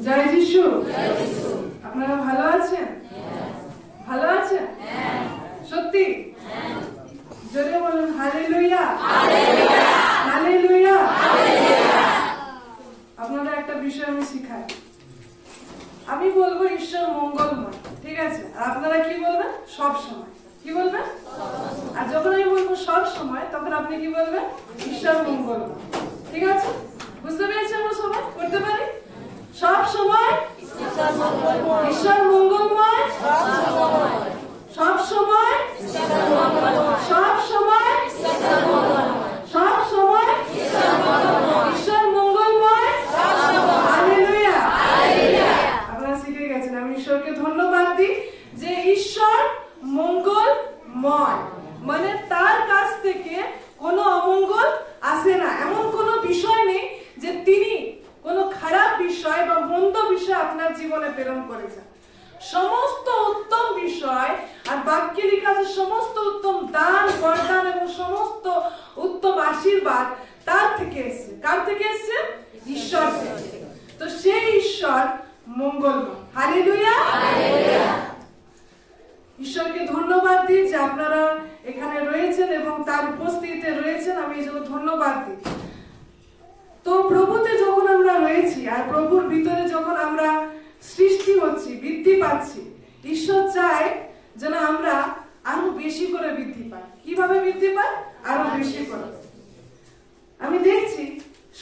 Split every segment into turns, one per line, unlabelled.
জয় যিশু। আপনারা ভালো আছেন? ভালো আছেন? সত্যি? জোরে বলুন হালেলুয়া। হালেলুয়া। আপনারা একটা বিষয় আমি শিখাই। আমি বলবো ঈশ্বর মঙ্গলময়, ঠিক আছে? আর আপনারা কি বলবেন? সব সময়। কি বলবেন? আর যখন আমি বলবো সব সময়, তখন আপনি কি বলবেন? ঈশ্বর মঙ্গলময়। ঠিক আছে? বুঝতে পেরেছি? আমরা সবাই করতে পারি? সব সময় ঈশ্বর মঙ্গলময়, সব সময়, সব সময়, সব সময় ঈশ্বর মঙ্গলময়। হালেলুয়া। আপনারা শিখে গেছেন। আমি ঈশ্বরকে ধন্যবাদ দিই যে ঈশ্বর মঙ্গলময়, মানে তার কাছ থেকে কোনো অমঙ্গল আসে না। এমন কোনো বিষয় নেই যে তিনি কোনো খারাপ বিষয় বা মন্দ বিষয় আপনার জীবনে প্রেরণ করেছেন। সমস্ত উত্তম বিষয়, আর বাক্যে লেখা আছে সমস্ত উত্তম দান, বরদান এবং সমস্ত উত্তম আশীর্বাদ তার থেকে এসেছে। কার থেকে এসেছে? ঈশ্বর থেকে। তো সেই ঈশ্বর মঙ্গলময়। হালেলুয়া। ঈশ্বরকে ধন্যবাদ দিই যে আপনারা এখানে রয়েছেন এবং তার উপস্থিতিতে রয়েছেন। আমি এই জন্য ধন্যবাদ দিই। তো প্রভুতে যখন আমরা রয়েছি আর প্রভুর ভিতরে যখন আমরা সৃষ্টি হচ্ছি, বৃদ্ধি পাচ্ছি, ঈশ্বর চায় যেন আমরা আরো বেশি করে বৃদ্ধি পাই। কিভাবে বৃদ্ধি পাই? আরো বেশি করে। আমি দেখছি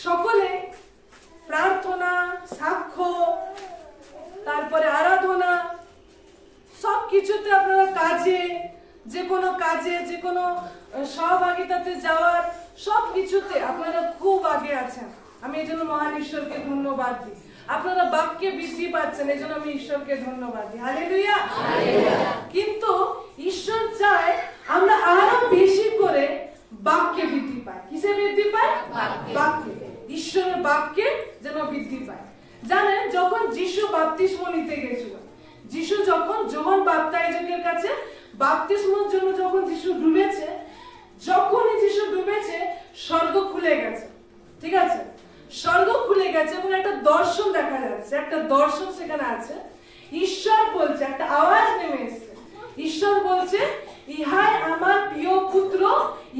সকলে প্রার্থনা, সাক্ষ্য, তারপরে আরাধনা, সব কিছুতে আপনারা কাজে, যে কোনো কাজে, যে কোনো সহভাগিতাতে যাওয়ার সব কিছুতে আপনারা খুব আগে আছেন। আমি এই জন্য মহান ঈশ্বরকে ধন্যবাদ দিই। আপনারা বাক্যে বৃদ্ধি পাচ্ছেন, এই জন্য আমি ঈশ্বরকে ধন্যবাদ দিই। হালেলুয়া। কিন্তু ঈশ্বর চায় আমরা আরো বেশি করে বাক্যে বৃদ্ধি পাই। কিসে বৃদ্ধি পাই? বাক্যে। ঈশ্বরের বাক্যে যেন বৃদ্ধি পায়। জানেন, যখন যিশু বাপ্তিস্ম নিতে গেছিল, যিশু যখন যোহন বাপ্তাইজকের কাছে বাপ্তিস্মের জন্য যখন যিশু ডুবেছে, যখনই যিশু ডুবেছে স্বর্গ খুলে গেছে। ঠিক আছে? স্বর্গ খুলে গেছে এবং একটা দর্শন দেখা যাচ্ছে। একটা দর্শন সেখানে আছে। ঈশ্বর বলছে, একটা আওয়াজ নেমে এসেছে। ঈশ্বর বলছে, ইহাই আমার প্রিয় পুত্র,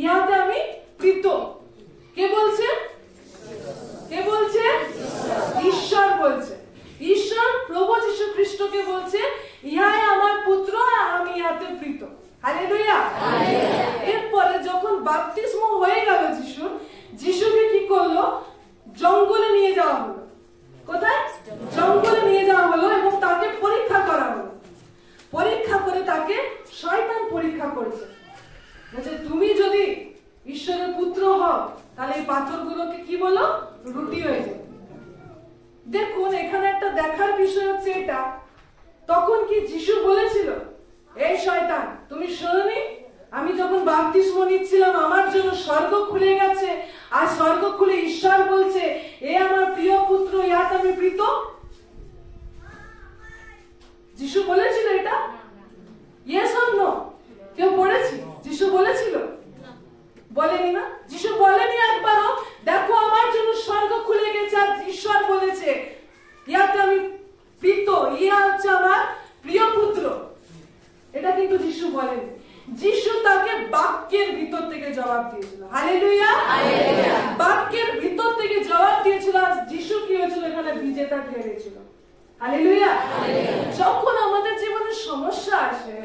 ইহাতে আমি প্রীত। কে বলছে? কে বলছে? ঈশ্বর বলছে। ঈশ্বর প্রভু যীশু খ্রিস্টকে বলছে, ইহাই আমার পুত্র, আমি ইহাতে প্রীত। হালেলুয়া। এরপরে যখন বাপ্তিস্ম হয়ে গেল যিশুর, যিশুকে কি করলো? জঙ্গলে নিয়ে যাওয়া হলো। কোথায়? জঙ্গলে নিয়ে যাওয়া হলো এবং তাকে পরীক্ষা করা হলো। পরীক্ষা করে তাকে শয়তান পরীক্ষা করেছে, বলছে তুমি যদি ঈশ্বরের পুত্র হও তাহলে এই পাথরগুলোকে কি বলো? রুটি হয়ে যাবে। দেখুন, এখানে একটা দেখার বিষয় হচ্ছে এটা, তখন কি যিশু বলেছিল, এই শয়তান তুমি শোনোনি, আমি যখন বাপ্তিস্ম নিচ্ছিলাম আমার জন্য স্বর্গ খুলে গেছে, আর স্বর্গ খুলে ঈশ্বর বলছে, এ আমার প্রিয় পুত্র, ইহাতে আমি প্রীত? যিশু বলেছিল এটা? Yes or no? কেউ পড়েছি? যিশু বলেছিল? বলেনি না? যিশু বলেনি একবারও, দেখো আমার জন্য স্বর্গ খুলে গেছে আর ঈশ্বর বলেছে ইহাতে আমি প্রীত, ইহা হচ্ছে আমার প্রিয় পুত্র। এটা কিন্তু যিশু বলেনি। যিশু তাকে বাক্যের ভিতর থেকে জবাব দিয়েছিল। হালেলুয়া। বাক্যের ভিতর থেকে জবাব দিয়েছিল। আর যিশু কি হয়েছিল? এখানে বিজেতা হয়েছিল। হালেলুয়া। যখন আমাদের জীবনে সমস্যা আসে,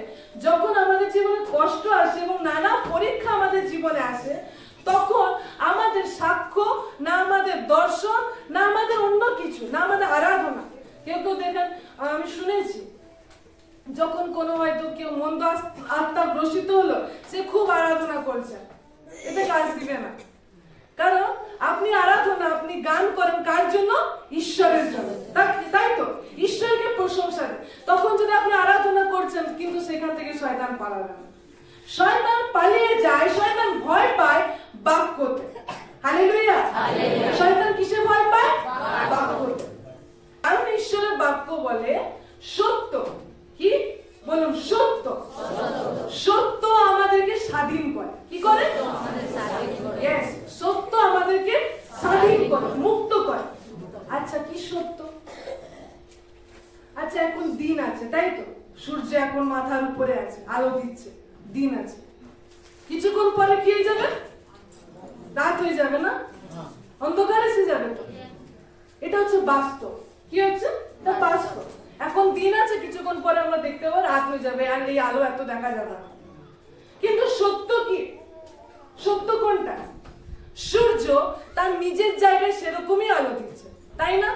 যখন আমাদের জীবনে কষ্ট আসে এবং নানা পরীক্ষা আমাদের জীবনে আসে, তখন আমাদের সাক্ষ্য না, আমাদের দর্শন না, আমাদের অন্য কিছু না, আমাদের আরাধনা। কেউ কেউ দেখেন, আমি শুনেছি যখন কোনো হয়তো কেউ মন্দ আত্মা গ্রসিত হলো, সে খুব আরাধনা করছে, এতে কাজ দিবে না। কারণ আপনি আরাধনা, আপনি গান করেন কার জন্য? ঈশ্বরের জন্য, তাই তো? ঈশ্বরকে প্রশংসা দেন। তখন যদি আপনি আরাধনা করছেন, কিন্তু সেখান থেকে শয়তান পালাবে না। শয়তান পালিয়ে যায়, শয়তান ভয় পায় বাক্যতে। হালেলুয়া। শয়তান কিসে ভয় পায়? বাক্যতে। কারণ ঈশ্বরের বাক্য বলে সত্য। কি বলুন? সত্য। সত্য আমাদেরকে স্বাধীন করে। কি করে? সত্য আমাদেরকে স্বাধীন করে, মুক্ত করে। আচ্ছা, কি সত্য? আচ্ছা এখন দিন আছে, তাই তো? সূর্য এখন মাথার উপরে আছে, আলো দিচ্ছে, দিন আছে। কিছুক্ষণ পরে কি হয়ে যাবে? রাত হয়ে যাবে না? অন্ধকার এসে যাবে তো। এটা হচ্ছে বাস্তব। কি হচ্ছে? এটা বাস্তব। এখন দিন আছে, কিছুক্ষণ পরে আমরা দেখতে পাবো রাত হয়ে যাবে, আর এই আলো এত দেখা যাবে না। কিন্তু সত্য কি? সত্য কোনটা? সূর্য তার নিজের জায়গায় সেরকমই আলো দিচ্ছে, তাই না?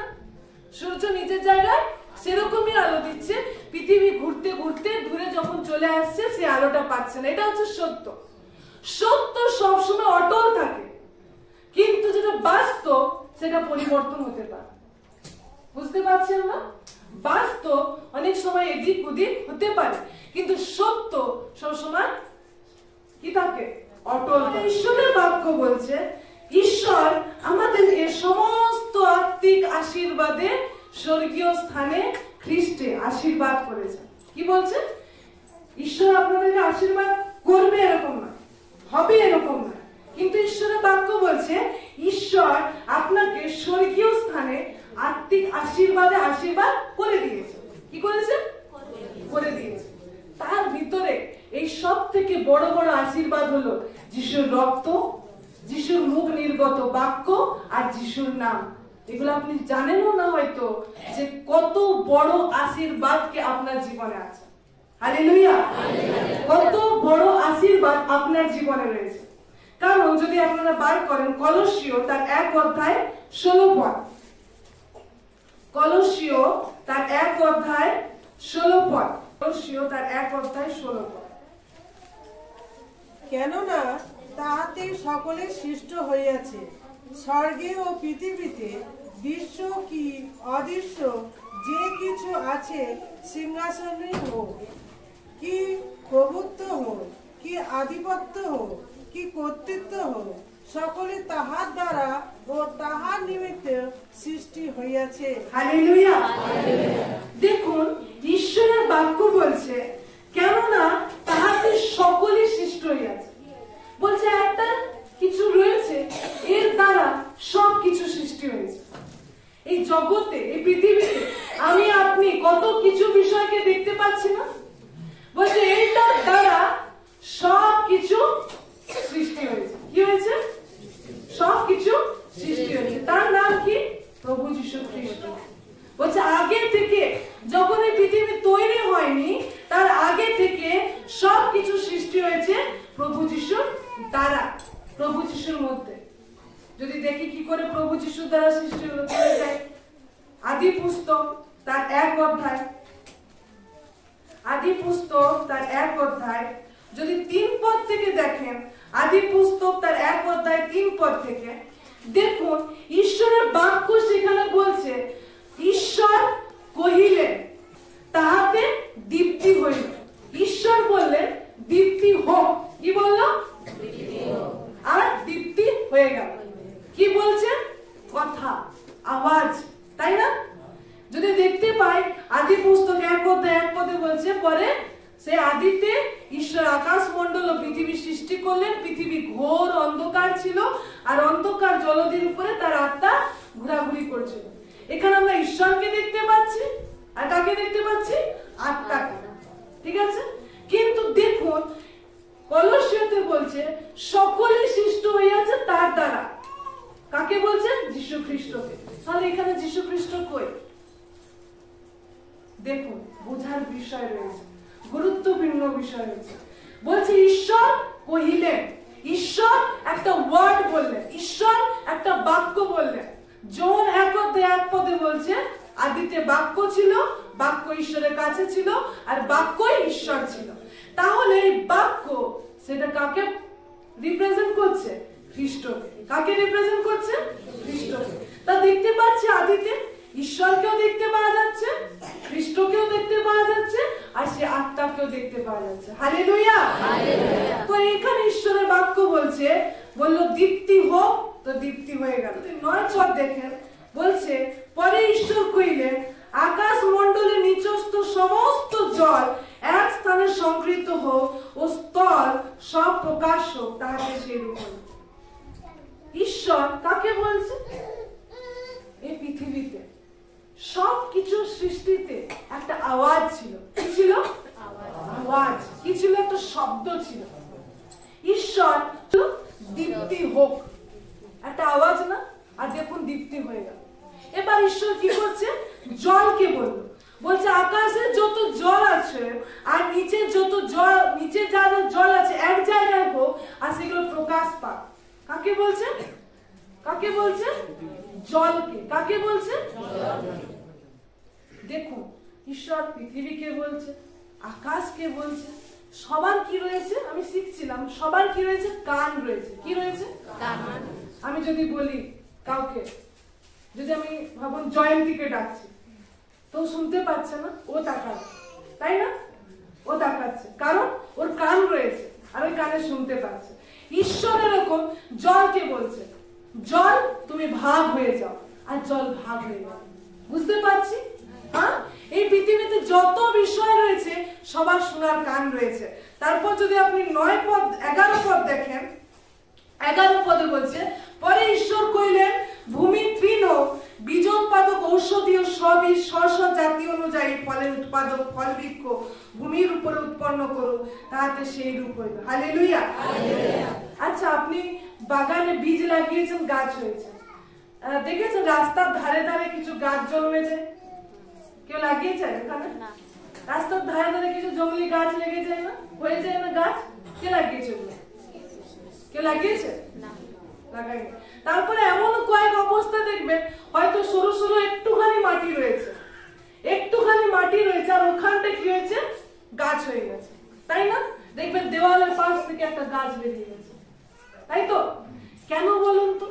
সূর্য নিজের জায়গায় সেরকমই আলো দিচ্ছে। পৃথিবী ঘুরতে ঘুরতে দূরে যখন চলে আসছে, সে আলোটা পাচ্ছে না। এটা হচ্ছে সত্য। সত্য সবসময় অটল থাকে, কিন্তু যেটা বাস্তব সেটা পরিবর্তন হতে পারে। বুঝতে পারছেন না? বাস্তব অনেক সময় এদিক ওদিক হতে পারে, কিন্তু সত্য সবসময় কি থাকে? অটল। ঈশ্বরের বাক্য বলছে ঈশ্বর আমাদেরকে সমস্ত আত্মিক আশীর্বাদে স্বর্গীয় স্থানে খ্রিস্টে আশীর্বাদ করেছে। কি বলছে? ঈশ্বর আপনাদেরকে আশীর্বাদ করবে এরকম না, হবে এরকম না, কিন্তু ঈশ্বরের বাক্য বলছে ঈশ্বর আপনাকে স্বর্গীয় স্থানে আত্মিক আশীর্বাদে আশীর্বাদ করে দিয়েছে। কি করেছে? করে দিয়েছে। তার ভিতরে এই সব থেকে বড় বড় আশীর্বাদ হলো যিশুর রক্ত, যিশুর মুখ নির্গত বাক্য আর যিশুর নাম। এগুলো আপনি জানেনও না হয়তো যে কত বড় আশীর্বাদকে আপনার জীবনে আছে। হালেলুয়া! কত বড় আশীর্বাদ আপনার জীবনে রয়েছে। কারণ যদি আপনারা বার করেন কলসীয় তার 1 অধ্যায় 16 পদ, কলসীয় তার 1 অধ্যায় 16 পদ, কলসীয় তার 1 অধ্যায় 16 পদ।
কেননা তাহাতে সকলে সৃষ্ট হইয়াছে, স্বর্গে ও পৃথিবীতে, দৃশ্য কি অদৃশ্য যে কিছু আছে, সিংহাসনে হোক কি প্রভুত্ব হোক কি আধিপত্য হোক কি কর্তৃত্ব হোক, সকলে তাহার দ্বারা ও তাহার নিমিত্তে সৃষ্টি হইয়াছে।
হালেলুয়া! দেখুন ঈশ্বরের বাক্য বলছে কেননা তাহাতে সকলে সৃষ্ট হইয়াছে। বলছে একটা কিছু রয়েছে, এর দ্বারা সবকিছু সৃষ্টি হয়েছে। এই জগতে, এই পৃথিবীতে আমি আপনি কত কিছু বিষয়কে দেখতে পাচ্ছি না? বলছে এইটার দ্বারা সবকিছু সৃষ্টি হয়েছে। কি হয়েছে? সবকিছু সৃষ্টি হয়েছে। তার নাম কি? প্রভু যীশু খ্রিস্ট। বলছে আগে থেকে, যখন এই পৃথিবী তৈরি হয়নি তার আগে থেকে সবকিছু সৃষ্টি হয়েছে প্রভু যীশুর দ্বারা, প্রভু যীশুর মধ্যে। যদি দেখি কি করে প্রভু যীশুর দ্বারা সৃষ্টি হলো, চলে যায় আদি পুস্তক তার 1 অধ্যায়, আদি পুস্তক তার 1 অধ্যায় যদি 3 পদ থেকে দেখেন, আদি পুস্তক তার 1 অধ্যায় 3 পদ থেকে দেখুন ঈশ্বরের বাক্য সেখানে বলছে ঈশ্বর কহিলেন তাহাতে দীপ্তি হইল। ঈশ্বর বললেন দীপ্তি হোক। কি বলল? আর দীপ্তি হয়ে গেল। কি বলছে? কথা, আওয়াজ, তাই না? যদি দেখতে পাই আদি পুস্তক 1 অধ্যায় 1 পদে বলছে পরে সে আদিতে ঈশ্বর আকাশ মণ্ডল ও পৃথিবী সৃষ্টি করলেন। পৃথিবী ঘোর অন্ধকার ছিল আর অন্ধকার জলধির উপরে তার আত্মা ঘোরাঘুরি করছিল। এখানে আমরা ঈশ্বরকে দেখতে পাচ্ছি আর কাকে দেখতে পাচ্ছি? আত্মাকে। ঠিক আছে? কিন্তু দেখুন কলসীয়তে বলছে সকলে সৃষ্ট হইয়াছে তার দ্বারা। কাকে বলছে? যীশু খ্রিস্টকে। তাহলে এখানে যীশু খ্রিস্ট কই? দেখুন বোঝার বিষয় রয়েছে, গুরুত্বপূর্ণ বিষয় রয়েছে। বলছে ঈশ্বর কহিলেন, ঈশ্বর একটা ওয়ার্ড বললেন, ঈশ্বর একটা বাক্য বললেন। জন 1 অধ্যায় 1 পদে বলছে আদিতে বাক্য ছিল, বাক্য ঈশ্বরের কাছে ছিল আর বাক্যই ঈশ্বর ছিল। তাহলে এই বাক্য সেটা কাকে রিপ্রেজেন্ট করছে? খ্রিস্টকে। কাকে রিপ্রেজেন্ট করছে? খ্রিস্টকে। তা দেখতে পাচ্ছি আদিতে ঈশ্বরকেও দেখতে পাওয়া যাচ্ছে, খ্রিস্টকেও দেখতে পাওয়া যাচ্ছে আর সে আত্মাকেও দেখতে পাওয়া যাচ্ছে। হালেলুয়া! তো এখানে ঈশ্বরের বাক্য বলছে, বলল দীপ্তি হোক, তো দীপ্তি হয়ে গেল। 9 পদ দেখেন বলছে পরে ঈশ্বর কইলেন আকাশ মণ্ডলে নিচস্থ সমস্ত জল এক স্থানে সংকৃত হোক ও স্থল সব প্রকাশ হোক, তাহাতে সেরূপ হল। ঈশ্বর কাকে বলছে? এই পৃথিবীতে সবকিছু সৃষ্টিতে একটা আওয়াজ ছিল। কি ছিল? আওয়াজ। কি ছিল? একটা শব্দ ছিল। ঈশ্বর দীপ্তি হোক, একটা আওয়াজ না? আর দেখুন দীপ্তি হয়ে গেল। এবার ঈশ্বর কি করছে? জলকে বলল, বলছে আকাশে যত জল আছে আর নিচে যত জল, নিচে যা যা জল আছে এক জায়গায় হোক আর সেগুলো প্রকাশ পাক। কাকে বলছে? কাকে বলছে? জলকে। কাকে বলছে? দেখুন ঈশ্বর পৃথিবীকে বলছে, আকাশকে বলছে। সবার কি রয়েছে? আমি শিখছিলাম, সবার কি রয়েছে? কান রয়েছে। কি রয়েছে? কান। আমি যদি বলি কাউকে, যদি আমি ভাবুন জয়ন্তীকে ডাকছি, তো শুনতে পাচ্ছে না, ও তাকাচ্ছে, তাই না? ও তাকাচ্ছে কারণ ওর কান রয়েছে আর ওই কানে শুনতে পাচ্ছে। ঈশ্বর এরকম জলকে বলছে, জল তুমি ভাগ হয়ে যাও, আর জল ভাগ হয়ে যাও। বুঝতে পারছি? হ্যাঁ, এই পৃথিবীতে যত বিষয় রয়েছে সবার শোনার কান রয়েছে। তারপর যদি আপনি 9 পদ 11 পদ দেখেন, 11 পদে বলছে, পরে ঈশ্বর কইলেন ভূমি তৃণ বীজ উৎপাদক ঔষধীয় সবই স্ব জাতি অনুযায়ী ফলের উৎপাদক ফল বৃক্ষ ভূমির উপরে উৎপন্ন করো, তাহাতে সেই রূপ হইল। হালেলুয়া। আচ্ছা, আপনি বাগানে বীজ লাগিয়েছেন, গাছ হয়েছে, দেখেছেন রাস্তার ধারে ধারে কিছু গাছ জন্মেছে? কেউ লাগিয়েছে ওখানে? রাস্তার ধারে ধারে কিছু জঙ্গলি গাছ লেগে যায় না, হয়ে যায় না গাছ? কে লাগিয়েছে ওগুলো? কেউ লাগিয়েছে? লাগাইনি। তারপরে এমন কয়েক অবস্থা দেখবেন, হয়তো সরু সরু একটুখানি মাটি রয়েছে, একটুখানি মাটি রয়েছে, আর ওখানটা কি হয়েছে? গাছ হয়ে গেছে, তাই না? দেখবেন দেওয়ালের পাশ থেকে একটা গাছ বেরিয়ে গেছে, তাই তো? কেন বলুন তো?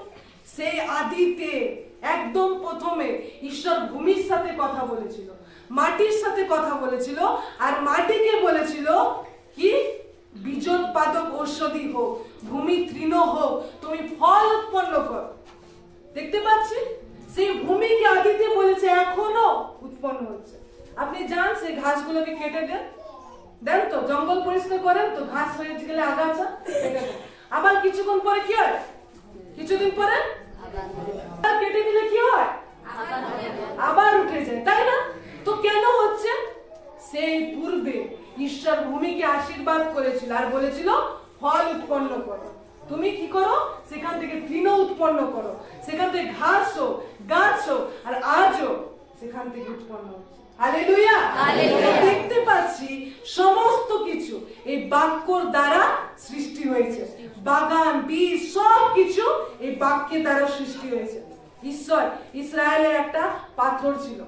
সেই আদিতে একদম প্রথমে ঈশ্বর ভূমির সাথে কথা বলেছিল, মাটির সাথে কথা বলেছিল, আর মাটিকে বলেছিল কি? বীজোৎপাদক ঔষধি হোক, ভূমি তৃণ হোক, তুমি ফল উৎপন্ন করো। দেখতে পাচ্ছি সেই ভূমিকে আদিতে বলেছে, এখনো উৎপন্ন হচ্ছে। আপনি যান সেই ঘাসগুলোকে কেটে দেন তো, জঙ্গল পরিষ্কার করেন তো, ঘাস হয়ে গেলে আগাছা কেটে দেন। আবার কিছুক্ষণ পরে কি হয়? কিছুদিন পরে কেটে দিলে কি হয়? আবার উঠে যায়, তাই না? তো কেন হচ্ছে? সেই পূর্বে ঈশ্বর ভূমিকে আশীর্বাদ করেছিল আর বলেছিল ফল উৎপন্ন করো। তুমি কি করো? সেখান থেকে তৃণ উৎপন্ন করো, সেখান থেকে ঘাস হোক, গাছ হোক, আর আজও সেখান থেকে উৎপন্ন হচ্ছে। হালেলুয়া। দেখতে পাচ্ছি সমস্ত কিছু এই বাক্যর দ্বারা সৃষ্টি হয়েছে। বাগান, বীজ, সবকিছু এই বাক্যের দ্বারা সৃষ্টি হয়েছে। ঈশ্বর ইসরায়েলের একটা পাথর ছিল,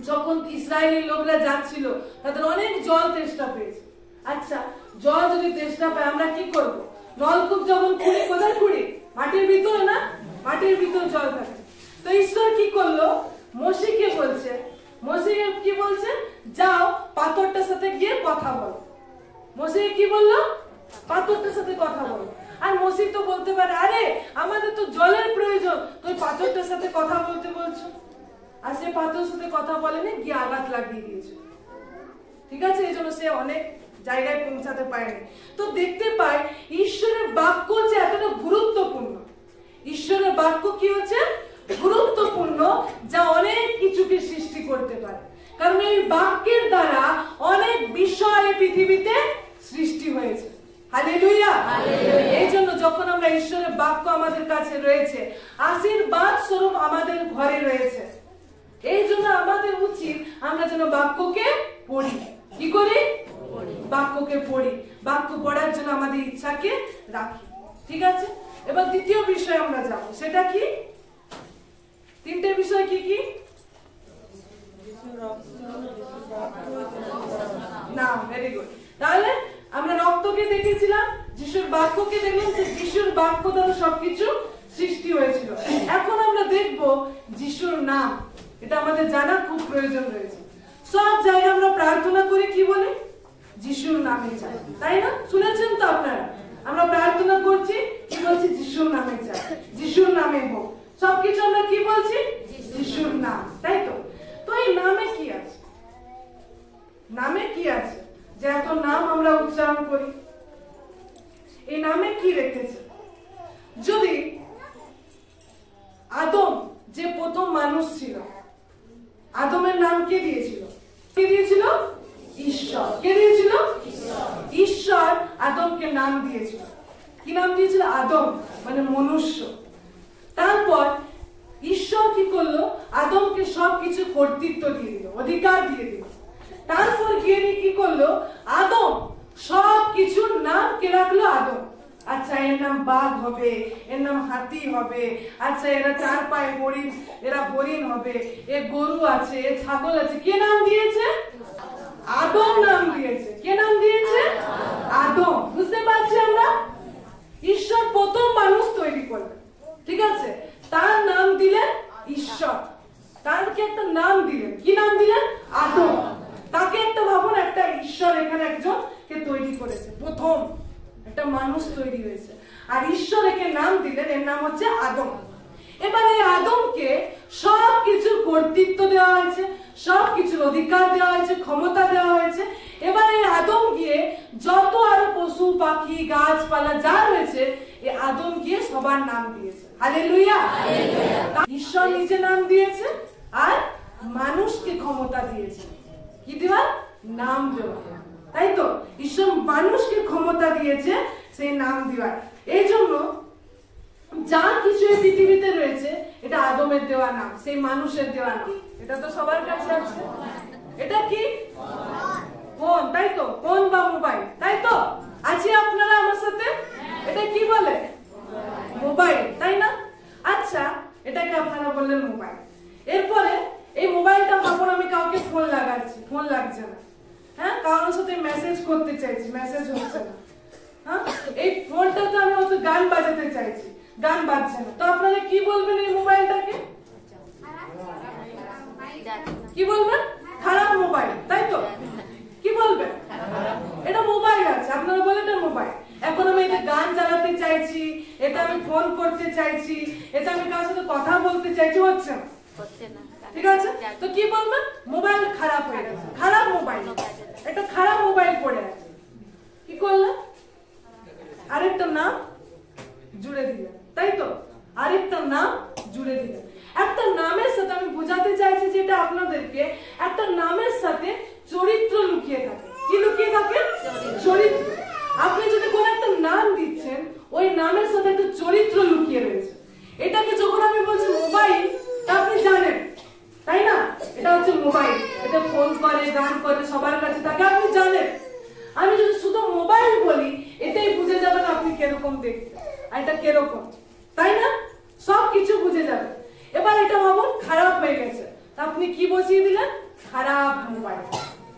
যখন ইসরায়েলি লোকরা যাচ্ছিল তাদের অনেক জল তেষ্টা পেয়েছে। আচ্ছা, জল যদি তেষ্টা পায় আমরা কি করব? নলকূপ যখন খুঁড়ি, কোথায় খুঁড়ি? মাটির ভিতরে না? মাটির ভিতরে জল থাকে। তো ঈশ্বর কি করলো? মোশিকে বলছে, মোশিকে কি বলছে? যাও পাথরটার সাথে গিয়ে কথা বলো। মোশিকে কি বললো? পাথরটার সাথে কথা বলো। আর মোশি তো বলতে পারে, আরে আমাদের তো জলের প্রয়োজন, তুই পাথরটার সাথে কথা বলতে বলছো? আর সে পাথরের সাথে কথা বলেনি, গিয়ে আঘাত লাগিয়ে দিয়েছে। ঠিক আছে, এই জন্য সে অনেক জায়গায় পৌঁছাতে পারেনি। তো দেখতে পাই ঈশ্বরের বাক্য যে এতটা গুরুত্বপূর্ণ। ঈশ্বরের বাক্য কি হচ্ছে? গুরুত্বপূর্ণ, যা অনেক কিছুকে সৃষ্টি করতে পারে। কারণ এই বাক্যের দ্বারা অনেক বিষয় পৃথিবীতে সৃষ্টি হয়েছে। হালেলুয়া। এই জন্য যখন আমরা ঈশ্বরের বাক্য আমাদের কাছে রয়েছে, আশীর্বাদ স্বরূপ আমাদের ঘরে রয়েছে। এই জন্য আমাদের উচিত আমরা যেন বাক্যকে পড়ি। কি করি? বাক্যকে পড়ি। বাক্য পড়ার জন্য আমাদের ইচ্ছাকে রাখি। ঠিক আছে, এবার দ্বিতীয় বিষয় আমরা যাব, সেটা কি? 3টে বিষয় কি কি? না, ভেরি গুড। তাহলে আমরা রক্তকে দেখেছিলাম, যিশুর বাক্যকে দেখলাম, যে যিশুর বাক্য দ্বারা সবকিছু সৃষ্টি হয়েছিল। এখন আমরা দেখব যিশুর নাম। এটা আমাদের জানা খুব প্রয়োজন রয়েছে। সব জায়গায় আমরা প্রার্থনা করি, কি বলি? যিশুর নামে চাই, তাই না? শুনেছেন তো আপনারা? আমরা প্রার্থনা করছি, কি বলছি? যিশুর নামে চাই, যিশুর নামে হোক। সবকিছু আমরা কি বলছি? যিশুর নাম, তাই তো? তো এই নামে কি আছে? নামে কি আছে যে এত নাম আমরা উচ্চারণ করি? এই নামে কি রেখেছে? যদি আদম যে প্রথম মানুষ ছিল, আদমের নাম কে দিয়েছিল? কে দিয়েছিল? ঈশ্বর। কে দিয়েছিল? ঈশ্বর আদমকে নাম দিয়েছিল। কি নাম দিয়েছিল? আদম, মানে মনুষ্য। তারপর ঈশ্বর কি করলো? আদমকে সবকিছু কর্তৃত্ব দিয়ে দিল, অধিকার দিয়ে দিল। তারপর গিয়ে কি করলো? আদম সবকিছুর নাম কে রাখলো? আদম। আচ্ছা, এর নাম বাঘ হবে, এর নাম হাতি হবে, আচ্ছা এরা চার পায়ে হরিণ, এরা হরিণ হবে, এ গরু আছে, এ ছাগল আছে। কে নাম দিয়েছে? আদম নাম দিয়েছে। কে নাম দিয়েছে? আদম। বুঝতে পারছি আমরা? ঈশ্বর প্রথম মানুষ তৈরি করলেন, ঠিক আছে? তার নাম দিলেন ঈশ্বর। তারকে একটা নাম দিলেন। কি নাম দিলেন? আদম। তাকে একটা ভাবুন, একটা ঈশ্বর এখানে একজন কে তৈরি করেছে, প্রথম একটা মানুষ তৈরি হয়েছে, আর ঈশ্বর একে নাম দিলেন, এর নাম হচ্ছে আদম। এবার এই আদমকে সবকিছুর কর্তৃত্ব দেওয়া হয়েছে, সবকিছুর অধিকার দেওয়া হয়েছে, ক্ষমতা দেওয়া হয়েছে। এবার এই আদম গিয়ে যত আরো পশু পাখি গাছপালা যা রয়েছে, এই আদম গিয়ে সবার নাম দিয়েছে। হালেলুয়া। ঈশ্বর নিজে নাম দিয়েছে আর মানুষকে ক্ষমতা দিয়েছে কি দেওয়া? নাম দেওয়া। তাই তো? ঈশ্বর মানুষকে ক্ষমতা দিয়েছে সেই নাম দেওয়ার। এই জন্য যা কিছু এই পৃথিবীতে রয়েছে এটা আদমের দেওয়া নাম, সেই মানুষের দেওয়া নাম। এটা তো সবার কাছে আছে। এটা কি? ফোন, তাই তো? ফোন বা মোবাইল, তাই তো? আছে আপনারা আমার সাথে? এটা কি বলে? মোবাইল, তাই না? আচ্ছা, এটাকে আপনারা বললেন মোবাইল। এরপরে এই মোবাইলটা ভাবুন, আমি কাউকে ফোন লাগাচ্ছি, ফোন লাগছে না। হ্যাঁ, কারোর সাথে মেসেজ করতে চাইছি, মেসেজ হচ্ছে না। হ্যাঁ, এই ফোনটাতে আমি হয়তো গান বাজাতে চাইছি, গান বাজছে না। তো আপনারা কি বলবেন এই মোবাইলটাকে? কি বলবেন? খারাপ মোবাইল, তাই তো? কি বলবেন? এটা মোবাইল আছে, আপনারা বলেন এটা মোবাইল। এখন আমি এটা গান চালাতে চাইছি, এটা আমি ফোন করতে চাইছি, এটা আমি কারোর সাথে কথা বলতে চাইছি, হচ্ছে না। ঠিক আছে? তো কি বলবেন? মোবাইল খারাপ হয়ে গেছে, খারাপ মোবাইল, একটা খারাপ মোবাইল পড়ে আছে। কি করলেন? আরেকটা নাম জুড়ে দিলেন, তাই তো? আরেকটা নাম জুড়ে দিলেন। একটা নামের সাথে আমি বোঝাতে চাইছি যেটা আপনাদেরকে, একটা নামের সাথে চরিত্র লুকিয়ে থাকে। কি লুকিয়ে থাকে? চরিত্র। আপনি যদি কোন একটা নাম দিচ্ছেন, ওই নামের সাথে একটা চরিত্র লুকিয়ে রয়েছে। এটাকে যখন আমি বলছি মোবাইল, তা আপনি জানেন, তাই না? এটা হচ্ছে মোবাইল, এটা ফোন করে, গান করে, সবার কাছে থাকে, আপনি জানেন। আমি যদি শুধু মোবাইল বলি, এটাই বুঝে যাবেন আপনি কিরকম দেখতে আর এটা কিরকম, তাই না? সবকিছু বুঝে যাবেন। এবার এটা ভাবুন খারাপ হয়ে গেছে, তা আপনি কি বসিয়ে দিলেন? খারাপ মোবাইল,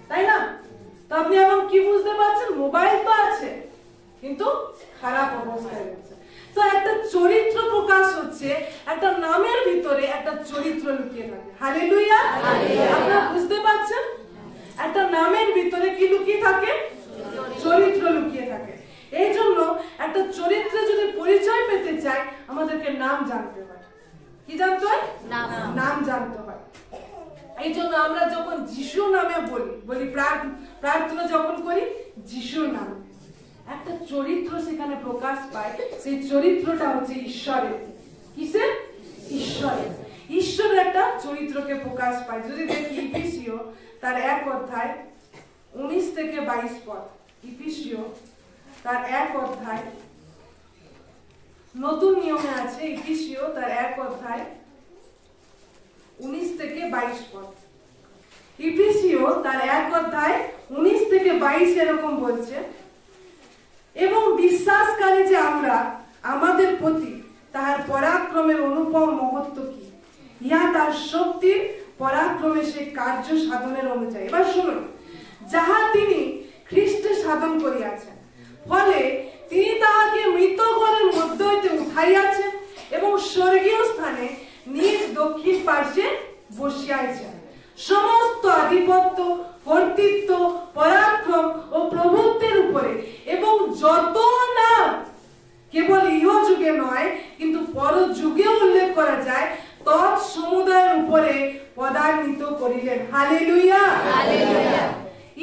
তাই না? তো আপনি এখন কি বুঝতে পারছেন? মোবাইল তো আছে কিন্তু খারাপ অবস্থায় রয়েছে। তো একটা চরিত্র প্রকাশ হচ্ছে, একটা নামের ভিতরে একটা চরিত্র লুকিয়ে থাকে। হালেলুয়া। আপনারা বুঝতে পারছেন? একটা নামের ভিতরে কি লুকিয়ে থাকে? চরিত্র লুকিয়ে থাকে। এই জন্য একটা চরিত্রে যদি পরিচয় পেতে চাই, আমাদেরকে নাম জানতে হয়। কি জানতে হয়? নাম জানতে হয়। এই জন্য আমরা যখন যিশু নামে বলি প্রার্থনা যখন করি, যিশুর নামে একটা চরিত্র সেখানে প্রকাশ পায়। সেই চরিত্রটা হচ্ছে ঈশ্বরের। কিসের? ঈশ্বরের। ঈশ্বরের একটা চরিত্রকে প্রকাশ পায়। যদি দেখি ইফিসীয় তার 1 অধ্যায় 19 থেকে 22 পদ। ইফিসীয় তার 1 অধ্যায়, নতুন নিয়মে আছে, ইফিসীয় তার 1 অধ্যায় 19 থেকে 22 পদ। ইফিসীয় তার 1 অধ্যায় 19 থেকে 22 এরকম বলছে, এবং বিশ্বাসকারী যে আমরা আমাদের প্রতি তাহার পরাক্রমের অনুপম মহত্ব কি, ইহা তার শক্তির পরাক্রমে সে কার্য সাধনের অনুযায়ী। এবার শুনুন, যাহা তিনি খ্রিস্টে সাধন করিয়াছেন, ফলে তিনি তাহাকে মৃতগণের মধ্য হইতে উঠাইয়াছেন এবং স্বর্গীয় স্থানে নিজ দক্ষিণ পার্শ্বে বসিয়াছেন। সমস্ত আধিপত্য, কর্তৃত্ব, পরাক্রম ও প্রভুত্বের উপরে এবং যত নাম কেবল ইহ যুগে নয় কিন্তু পরযুগে উল্লেখ করা যায়, তৎসমুদায়ের উপরে পদান্বিত করিলেন। হালেলুয়া।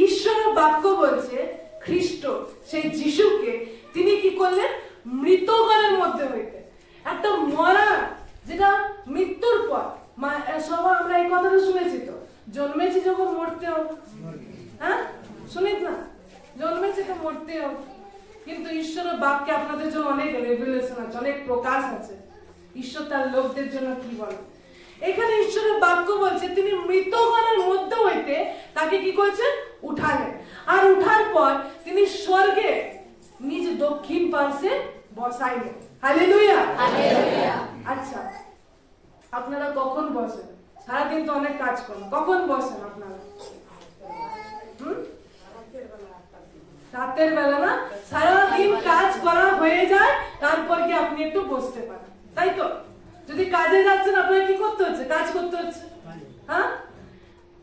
ঈশ্বরের বাক্য বলছে খ্রিস্ট, সেই যিশুকে তিনি কি করলেন? মৃতগণের মধ্যে হইতে, একটা মরা, যেটা মৃত্যুর পর, সবাই আমরা এই কথাটা শুনেছি তো, জন্মেছি যখন মরতে হবে, হ্যাঁ শুনিত না, জন্মেছি তো মরতে হবে। কিন্তু ঈশ্বরের বাক্যে আপনাদের জন্য অনেক রেভেলেশন আছে, অনেক প্রকাশ আছে। ঈশ্বর তার লোকদের জন্য কি বলে, এখানে ঈশ্বরের বাক্য বলছে তিনি মৃতগণের মধ্যে হইতে তাকে কি করেছেন, উঠালেন। আর উঠার পর তিনি স্বর্গে নিজ দক্ষিণ পার্শ্বে বসাইলেন। Hallelujah, hallelujah. আচ্ছা, আপনারা কখন বসেন? সারাদিন তো অনেক কাজ করেন, কখন বসেন আপনারা? রাতের বেলা না? সারাদিন কাজ করা হয়ে যায়, তারপর কি আপনি একটু বসতে পারেন, তাই তো? যদি কাজে যাচ্ছেন আপনাকে কি করতে হচ্ছে, কাজ করতে হচ্ছে। হ্যাঁ,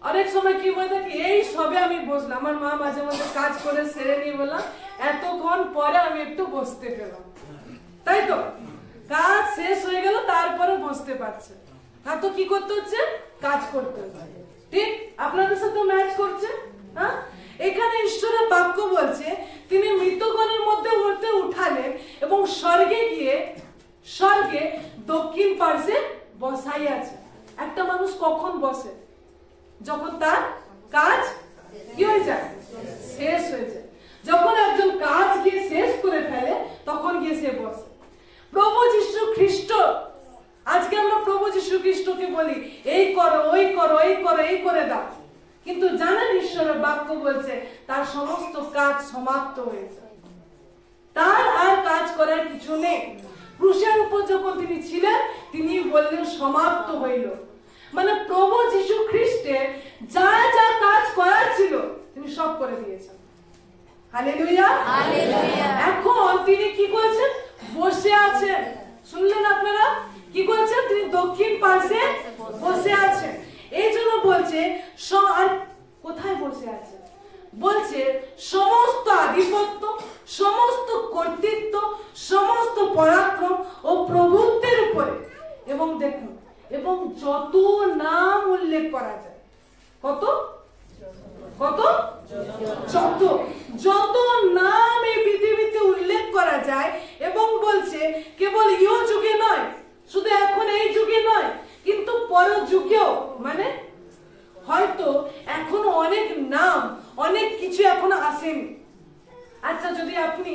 অনেক সময় কি বলে থাকি, এই সবে আমি বসলাম, আমার মা মাঝে মাঝে কাজ করে সেরে নিয়ে বললাম এতক্ষণ পরে আমি একটু বসতে পেলাম, তাই তো? কাজ শেষ হয়ে গেল তারপরে বসতে পারছে না, তো কি করতে হচ্ছে, কাজ করতে হচ্ছে। ঠিক আপনাদের সাথে ম্যাচ করছে। হ্যাঁ, এখানে ঈশ্বরের বাক্য বলছে তিনি মৃতগণের মধ্যে হতে উঠালেন এবং স্বর্গে গিয়ে স্বর্গে দক্ষিণ পার্শ্বে বসাই আছে। একটা মানুষ কখন বসে, যখন তার কাজ কি হয়ে যায়, শেষ হয়ে যায়। যখন একজন কাজ গিয়ে শেষ করে ফেলে তখন গিয়ে সে বসে। প্রভু যীশু খ্রিস্ট, আজকে আমরা প্রভু যীশু খ্রিস্টকে বলি এই করো, ওই করো, এই করো, এই করে দাও, কিন্তু জানেন ঈশ্বরের বাক্য বলছে তার সমস্ত কাজ সমাপ্ত হয়েছে, তার আর কাজ করার কিছু নেই। ক্রুশের উপর যখন তিনি ছিলেন তিনি বললেন সমাপ্ত হইল, মানে প্রভু যীশু খ্রিস্টের যা যা কাজ করার ছিল তিনি সব করে দিয়েছেন। Hallelujah, hallelujah. এখন তিনি কি করেছেন, বসে আছেন। শুনলেন আপনারা, কি করেছেন, তিনি দক্ষিণ পার্শ্বে বসে আছেন। এই জন্য বলছে আর কোথায় বসে আছে, বলছে সমস্ত আধিপত্য, সমস্ত কর্তৃত্ব, সমস্ত পরাক্রম ও প্রভুত্বের উপরে, এবং দেখুন, এবং যত নাম উল্লেখ করা যায়, কত কত, যত যত নাম এই পৃথিবীতে উল্লেখ করা যায়, এবং বলছে কেবল ইহ যুগে নয়, শুধু এখন এই যুগে নয়, কিন্তু পর যুগেও, মানে হয়তো এখনো অনেক নাম, অনেক কিছু এখনো আসেনি। আচ্ছা, যদি আপনি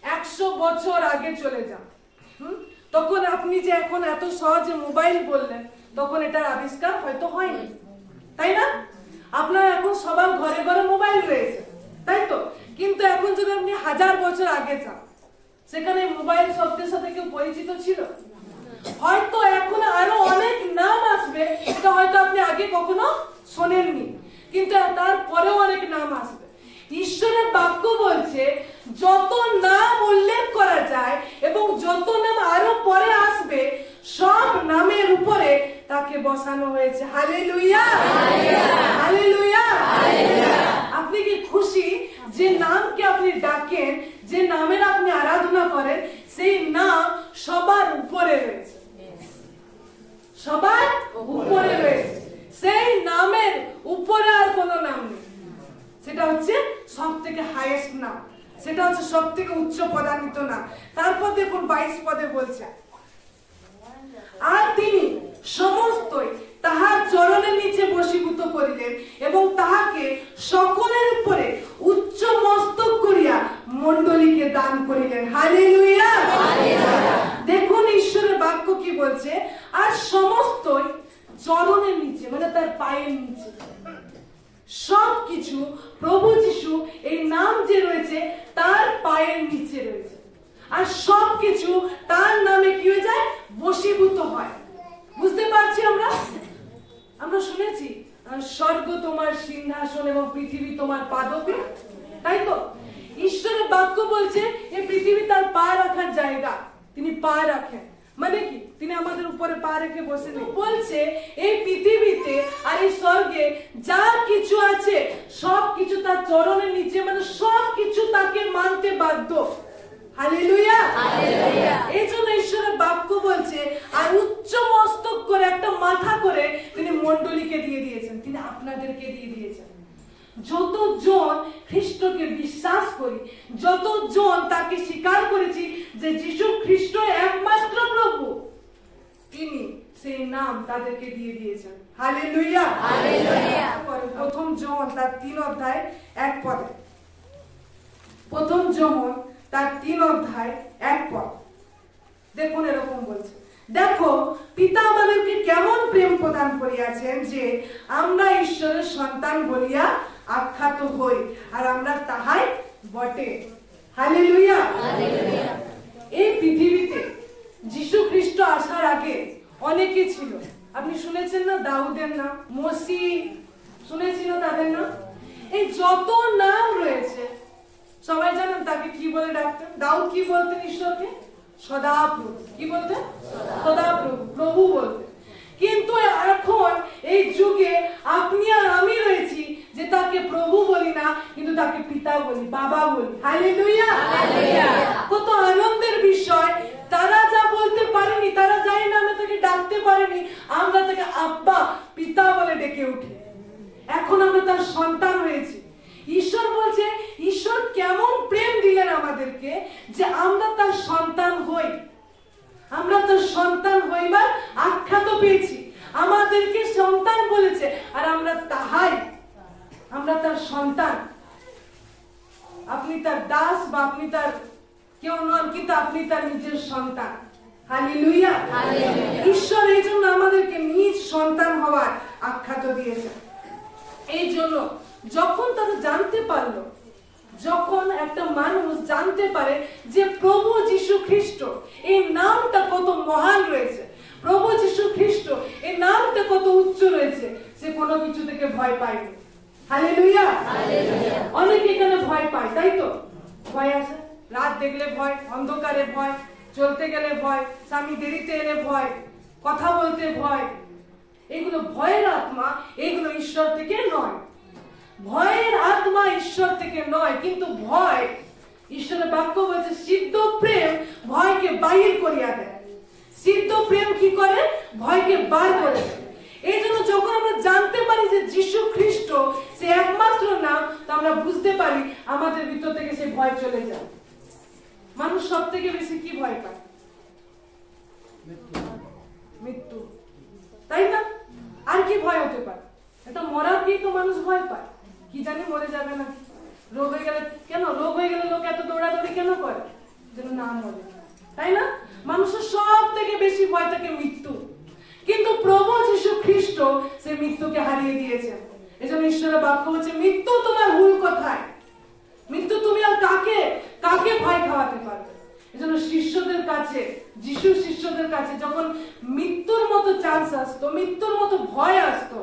100 বছর আগে চলে যান, তখন আপনি যে এখন এত সহজে মোবাইল বললেন, তখন এটার আবিষ্কার হয়তো হয়নি, তাই না? আপনার এখন সবার ঘরে ঘরে মোবাইল রয়েছে, তাই তো? কিন্তু এখন যদি আপনি 1000 বছর আগে যান, সেখানে মোবাইল শব্দের সাথে কেউ পরিচিত ছিল? হয়তো এখন আরো অনেক নাম আসবে, এটা হয়তো আপনি আগে কখনো শোনেননি, কিন্তু তারপরেও অনেক নাম আসবে। ঈশ্বরের বাক্য বলছে যত নাম উল্লেখ করা যায় এবং যত নাম আরো পরে আসবে, সব নামের উপরে তাকে বসানো হয়েছে। Hallelujah, hallelujah. আপনি কি খুশি যে নামকে আপনি ডাকেন, যে নামের আপনি আরাধনা করেন, সেই নাম সবার উপরে রয়েছে, সবার উপরে রয়েছে। সেই নামের উপরে আর কোনো নাম নেই, সেটা হচ্ছে সব থেকে হাইয়েস্ট নাম, সেটা হচ্ছে সব থেকে উচ্চ পদান্বিত নাম। তারপর দেখুন 22 পদে বলছে, আর তিনি সমস্তই তাহার চরণের নিচে বশীভূত করিলেন এবং তাহাকে সকলের উপরে উচ্চ মস্তক করিয়া মণ্ডলীকে দান করিলেন। হালেলুয়া, দেখুন ঈশ্বরের বাক্য কি বলছে, আর সমস্তই চরণের নিচে, মানে তার পায়ের নিচে, সবকিছু প্রভু যীশু এই নাম যে রয়েছে তার পায়ের নিচে রয়েছে, আর সবকিছু তার নামে কি হয়ে যায়, বশীভূত হয়। বুঝতে পারছি আমরা? আমরা শুনেছি স্বর্গ তোমার সিংহাসন এবং পৃথিবী তোমার পাদপীঠ, তাই তো? ঈশ্বরের বাক্য বলছে এই পৃথিবী তার পা রাখার জায়গা, তিনি পা রাখেন, মানে কি, তিনি আমাদের উপরে পা রেখে বসে নেই। বলছে এই পৃথিবীতে আর এই স্বর্গে যা কিছু আছে সব কিছু তার চরণের নিচে, মানে সব কিছু তাকে মানতে বাধ্য। Hallelujah, hallelujah. এই জন্য ঈশ্বরের বাক্য বলছে আর উচ্চ মস্তক করে, একটা মাথা করে তিনি মণ্ডলীকে দিয়ে দিয়েছেন, তিনি আপনাদেরকে দিয়ে দিয়েছেন। যতজন খ্রিস্টকে বিশ্বাস করি, যতজন তাকে স্বীকার করেছি যে যীশু খ্রিস্ট একমাত্র প্রভু, তিনি সেই নাম তাদেরকে দিয়ে দিয়েছেন। Hallelujah, hallelujah. প্রথম যোহন তার 3 অধ্যায় 1 পদে, প্রথম যোহন তার 3 অধ্যায় 1 পদ দেখুন এরকম বলছে, দেখো পিতা আমাদেরকে কেমন প্রেম প্রদান করিয়াছেন যে আমরা ঈশ্বরের সন্তান বলিয়া আখ্যাত হই, আর আমরা তাহাই বটে। Hallelujah, hallelujah. এই পৃথিবীতে যীশু খ্রিস্ট আসার আগে অনেকে ছিল। আপনি শুনেছেন না দাউদের নাম, মসি শুনেছিল তাদের নাম। এই যত নাম রয়েছে সবাই জানেন তাকে কি বলে ডাকতেন? দাউদ কি বলতেন ঈশ্বরকে? সদাপ্রভু। কি বলতেন? সদাপ্রভু, প্রভু বলতেন। কিন্তু এখন এই যুগে আপনি আর আমি রয়েছি যে তাকে প্রভু বলি না, কিন্তু তাকে পিতা বলি, বাবা বলি। Hallelujah, hallelujah. কত আনন্দের বিষয়, তারা যা বলতে পারেনি, তারা যাই নামে তাকে ডাকতে পারেনি, আমরা তাকে আব্বা, পিতা বলে ডেকে উঠি। এখন আমরা তার সন্তান হয়েছি। ঈশ্বর বলছে ঈশ্বর কেমন প্রেম দিলেন আমাদেরকে যে আমরা তার সন্তান হই। আমরা তার সন্তান হইবার আখ্যাত পেয়েছি, আমাদেরকে সন্তান বলেছে, আর আমরা তাহাই, আমরা তার সন্তান। আপনি তার দাস বা আপনি তার কেউ নন, কিন্তু আপনি তার নিজের সন্তান। Hallelujah, hallelujah. ঈশ্বর এই জন্য আমাদেরকে নিজ সন্তান হওয়ার আখ্যাত দিয়েছে। এই জন্য যখন তারা জানতে পারলো, যখন একটা মানুষ জানতে পারে যে প্রভু যীশু খ্রিস্ট এই নামটা কত মহান রয়েছে, প্রভু যীশু খ্রিস্ট এই নামটা কত উচ্চ রয়েছে, সে কোনো কিছু থেকে ভয় পায়নি। Hallelujah, hallelujah. অনেকে এখানে ভয় পায়, তাই তো? ভয় আছে, রাত দেখলে ভয়, অন্ধকারে ভয়, চলতে গেলে ভয়, স্বামী দেরিতে এলে ভয়, কথা বলতে ভয়। এগুলো ভয়ের আত্মা, এগুলো ঈশ্বর থেকে নয়। ভয়ের আত্মা ঈশ্বর থেকে নয়, কিন্তু ভয়, ঈশ্বরের বাক্য বলছে সিদ্ধ প্রেম ভয়কে বাহির করিয়া দেয়। সিদ্ধ প্রেম কি করে? ভয়কে বার করে দেয়। এই জন্য যখন আমরা জানতে পারি যে যীশু খ্রিস্ট সে একমাত্র নাম, তো আমরা বুঝতে পারি আমাদের ভিতর থেকে সে ভয় চলে যায়। মানুষ সব থেকে বেশি কি ভয় পায়? মৃত্যু, তাই না? আর কি ভয় হতে পারে? এটা মরাকেই তো মানুষ ভয় পায়, কি জানি মরে যাবে না, রোগ হয়ে গেলে। কেন রোগ হয়ে গেলে লোক এত দৌড়াদৌড়ি কেন করে? যেন না মরে, তাই না? মানুষের সব থেকে বেশি ভয় থাকে মৃত্যু, কিন্তু প্রভু যীশু খ্রিস্ট সে মৃত্যুকে হারিয়ে দিয়েছেন। এজন্য ঈশ্বরের বাক্য হচ্ছে মৃত্যু তোমার হুল কোথায়? মৃত্যু তুমি আর কাকে কাকে ভয় খাওয়াতে পারবে? এজন্য শিষ্যদের কাছে, যীশু শিষ্যদের কাছে যখন মৃত্যুর মতো চান্স আসতো, মৃত্যুর মতো ভয় আসতো,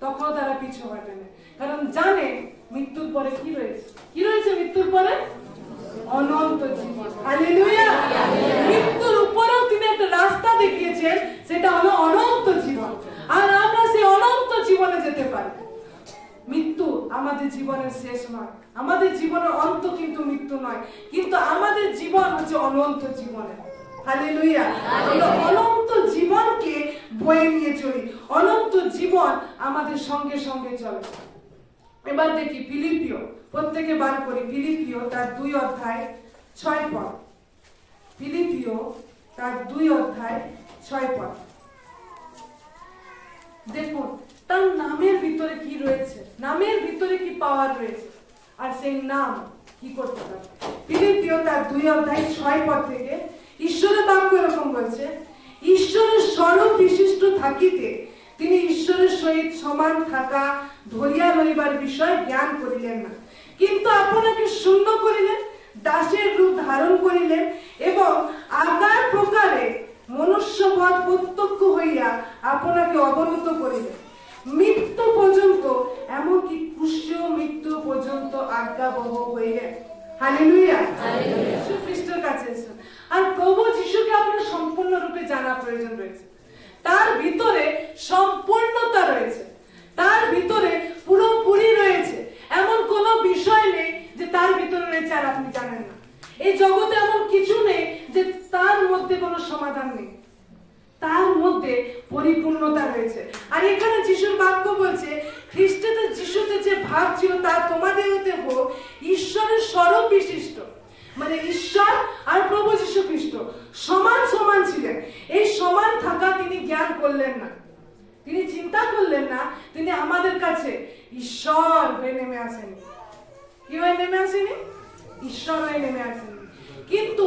তখন তারা পিছু হটে না, কারণ জানে মৃত্যুর পরে কি রয়েছে। কি রয়েছে মৃত্যুর পরে? অনন্ত জীবন। হালেলুয়া। মৃত্যুর উপরেও তিনি একটা রাস্তা দেখিয়েছেন, সেটা হলো অনন্ত জীবন, আর আমরা সেই অনন্ত জীবনে যেতে পারি। মৃত্যু আমাদের জীবনের শেষ নয়, আমাদের জীবনের অন্ত কিন্তু মৃত্যু নয়, কিন্তু আমাদের জীবন হচ্ছে অনন্ত জীবনের। হালেলুয়া। আমরা অনন্ত জীবনকে বয়ে নিয়ে চলি, অনন্ত জীবন আমাদের সঙ্গে সঙ্গে চলে। এবার দেখি ফিলিপিও, প্রত্যেকে বার করি ফিলিপিও তার 2 অধ্যায় 6 পদ। ফিলিপিও তার 2 অধ্যায় 6 পদ দেখুন তার নামের ভিতরে কি রয়েছে, নামের ভিতরে কি পাওয়ার রয়েছে, আর সেই নাম কি করতে পারে। ফিলিপিও তার 2 অধ্যায় 6 পদ থেকে ঈশ্বরের বাক্য এরকম বলছে, ঈশ্বরের স্বরূপ বিশিষ্ট থাকিতে তিনি ঈশ্বরের সহিত সমান থাকা ধরিয়া লইবার বিষয় জ্ঞান করিলেন না, কিন্তু আপনাকে শূন্য করিলেন, দাসের রূপ ধারণ করিলেন এবং আকার প্রকারে মনুষ্যবৎ প্রত্যক্ষ হইয়া আপনাকে অবনত করিলেন, মৃত্যু পর্যন্ত, এমনকি ক্রুশীয় মৃত্যু পর্যন্ত আজ্ঞাবহ হইলেন। হালেলুয়া। যীশু খ্রিস্টের কাছে এসেছেন, আর প্রভু যীশুকে আপনার সম্পূর্ণরূপে জানা প্রয়োজন রয়েছে। তার ভিতরে সম্পূর্ণতা রয়েছে, তার ভিতরে পুরোপুরি রয়েছে, এমন কোন বিষয় নেই যে তার ভিতরে রয়েছে আর আপনি জানেন না। এই জগতে এমন কিছু নেই যে তার মধ্যে কোনো সমাধান নেই, তার মধ্যে পরিপূর্ণতা রয়েছে। আর এখানে যিশুর বাক্য বলছে খ্রিস্টেতে যিশুতে যে ভাব ছিল তা তোমাদের হতে হোক ঈশ্বরের স্বরূপ বিশিষ্ট, মানে ঈশ্বর আর প্রভু যীশু খ্রিস্ট সমান সমান ছিলেন। এই সমান থাকা তিনি জ্ঞান করলেন না, তিনি চিন্তা করলেন না তিনি আমাদের কাছে ঈশ্বর হয়ে নেমে আসেনি। কি হয়ে নেমে আসেনি? ঈশ্বর হয়ে নেমে আসেনি। কিন্তু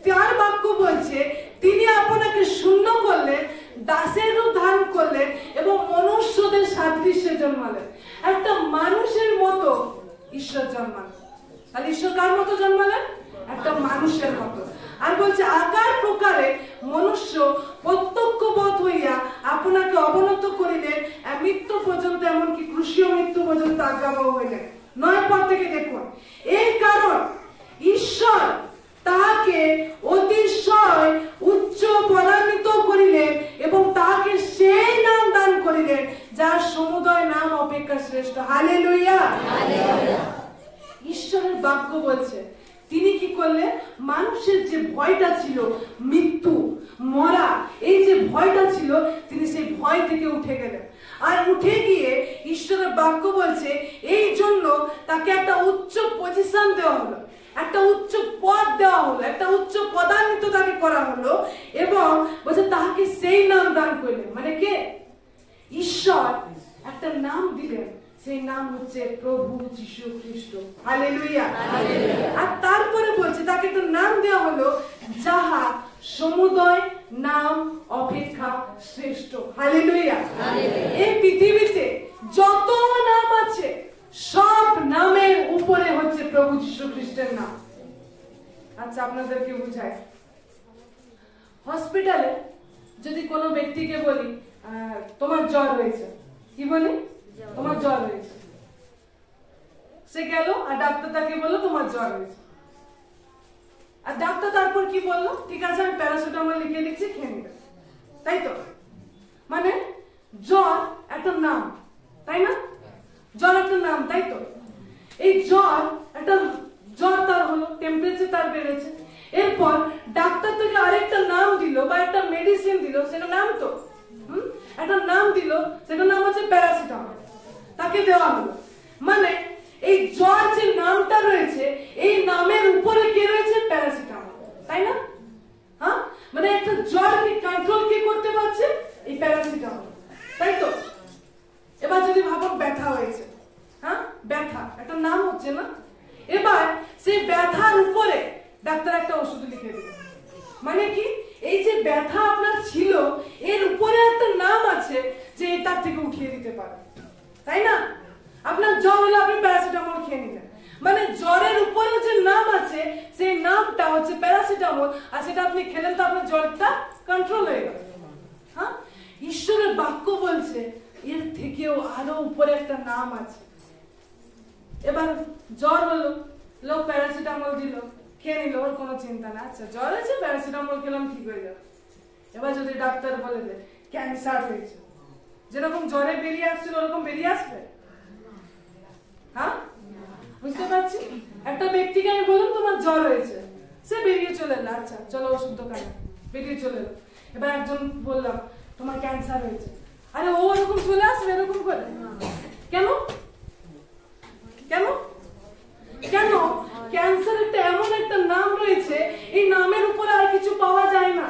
তার বাক্য বলছে তিনি আপনাকে শূন্য করলেন, দাসের রূপ ধারণ করলেন এবং মনুষ্যদের সাদৃশ্যে জন্মালেন। একটা মানুষের মতো ঈশ্বর জন্মালেন। তাহলে ঈশ্বর কার মতো জন্মালেন? একটা মানুষের মতো। আর বলছে আকার প্রকারে মনুষ্য প্রত্যক্ষবোধ হইয়া আপনাকে অবনত করিলেন মৃত্যু পর্যন্ত, এমনকি ক্রুশীয় মৃত্যু পর্যন্ত আজ্ঞাবহ হইলেন। 9 পদ থেকে দেখুন, এই কারণ ঈশ্বর তাহাকে অতিশয় উচ্চ পদান্বিত করিলেন এবং তাহাকে সেই নাম দান করিলেন যার সমুদয় নাম অপেক্ষা শ্রেষ্ঠ। হালেলুয়া। ঈশ্বরের বাক্য বলছে তিনি কি করলেন? মানুষের যে ভয়টা ছিল, মৃত্যু, মরা, এই যে ভয়টা ছিল, তিনি সেই ভয় থেকে উঠে গেলেন। আর উঠে গিয়ে ঈশ্বরের বাক্য বলছে এই জন্য তাকে একটা উচ্চ পজিশন দেওয়া হলো, একটা উচ্চ পদ দেওয়া হলো, একটা উচ্চ পদান্বিত তাকে করা হলো এবং বলছে তাহাকে সেই নাম দান করলেন। মানে কে? ঈশ্বর একটা নাম দিলেন, সেই নাম হচ্ছে প্রভু যীশু খ্রিস্ট। হালেলুয়া। আর তারপরে বলছে তাকে একটা নাম দেওয়া হলো যাহা সমুদয় নাম অপেক্ষা শ্রেষ্ঠ। হালেলুয়া। এই পৃথিবীতে যত নাম আছে সব নামের উপরে হচ্ছে প্রভু যীশু খ্রিস্টের নাম। আচ্ছা আপনাদেরকে বুঝাই, হসপিটালে যদি কোনো ব্যক্তিকে বলি তোমার জ্বর হয়েছে, কি বলি? তোমার জ্বর হয়েছে। সে গেল আর ডাক্তার তাকে বললো তোমার জ্বর হয়েছে। আর ডাক্তার তারপর কি বললো? ঠিক আছে আমি প্যারাসিটামল লিখে দিচ্ছি, খেয়ে নিবে। তাই তো? মানে জ্বর একটা নাম, তাই না? জ্বর একটা নাম, তাই তো? এই জ্বর একটা জ্বর তার হলো, টেম্পারেচার তার বেড়েছে, এরপর ডাক্তার থেকে আরেকটা নাম দিল বা একটা মেডিসিন দিল, সেটা নাম তো একটা নাম দিল, সেটা নাম হচ্ছে প্যারাসিটামল, তাকে দেওয়া হলো। মানে এই জ্বর যে নামটা রয়েছে এই নামের উপরে কে রয়েছে? প্যারাসিটামল, তাই না? হ্যাঁ, মানে একটা জ্বরকে কন্ট্রোল কে করতে পারছে? এই প্যারাসিটামল, তাই তো? এবার যদি ভাবো ব্যথা হয়েছে, হ্যাঁ ব্যথা একটা নাম হচ্ছে না, এবার সেই ব্যথার উপরে ডাক্তার একটা ওষুধ লিখে দিল। মানে কি? এই যে ব্যথা আপনার ছিল এর উপরে একটা নাম আছে যে তার থেকে উঠিয়ে দিতে পারে, তাই না? আপনার জ্বর হলে আপনি প্যারাসিটামল খেয়ে নিলেন, মানে জ্বরের উপরে যে নাম আছে সেই নামটা হচ্ছে প্যারাসিটামল, আর সেটা আপনি খেলেন তো আপনার জ্বরটা কন্ট্রোল হয়ে গেল। হ্যাঁ, ঈশ্বরের বাক্য বলছে এর থেকেও আরো উপরে একটা নাম আছে। এবার জ্বর হলো, লোক প্যারাসিটামল দিল, খেয়ে নিল, ওর কোনো চিন্তা না, আচ্ছা জ্বর আছে প্যারাসিটামল খেলাম ঠিক হয়ে যাবে। এবার যদি ডাক্তার বলে দেয় ক্যান্সার হয়েছে, যেরকম জ্বরে বেরিয়ে আসছিল ওরকম বেরিয়ে আসবে? হ্যাঁ, বুঝতে পারছি। একটা ব্যক্তিকে আমি বললাম তোমার জ্বর হয়েছে, সে বেরিয়ে চলে এলো, আচ্ছা চলো ওষুধ দোকানে, বেরিয়ে চলে এলো। এবার একজন বললাম তোমার ক্যান্সার হয়েছে, আরে ও এরকম চলে আসবে এরকম করে? কেন? কেন? কেন? ক্যান্সার একটা এমন একটা নাম রয়েছে, এই নামের উপরে আর কিছু পাওয়া যায় না,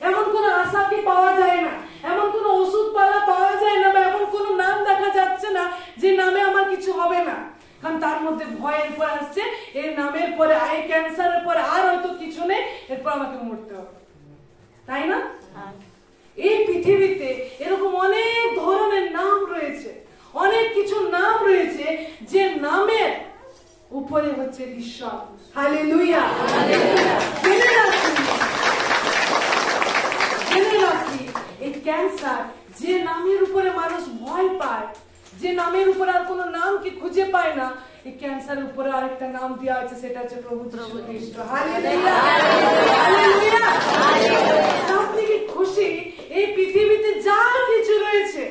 এমন কোন আশা কি পাওয়া যায় না, এমন কোন ওষুধ পাওয়া যায় না, বা এমন কোন নাম দেখা যাচ্ছে না যে নামে আমার কিছু হবে না। কারণ তার মধ্যে ভয়ের পর আসছে এই নামের পরে, এই ক্যান্সারের পরে আর হয়তো কিছু নেই, এরপর আমাকে মরতে হবে, তাই না? এই পৃথিবীতে এরকম অনেক ধরনের নাম রয়েছে, অনেক কিছু নাম রয়েছে যে নামের উপরে হচ্ছে ঈশ্বর। হালেলুয়া। জেনে রাখি এই ক্যান্সার যে নামের উপরে মানুষ ভয় পায়, যে নামের উপরে আর কোনো নাম কি খুঁজে পায় না, এই ক্যান্সারের উপরে আরেকটা নাম দেওয়া আছে, সেটা হচ্ছে প্রভু যীশু খ্রিস্ট। হালেলুয়া। হালেলুয়া। আপনি কি খুশি? এই পৃথিবীতে যা কিছু রয়েছে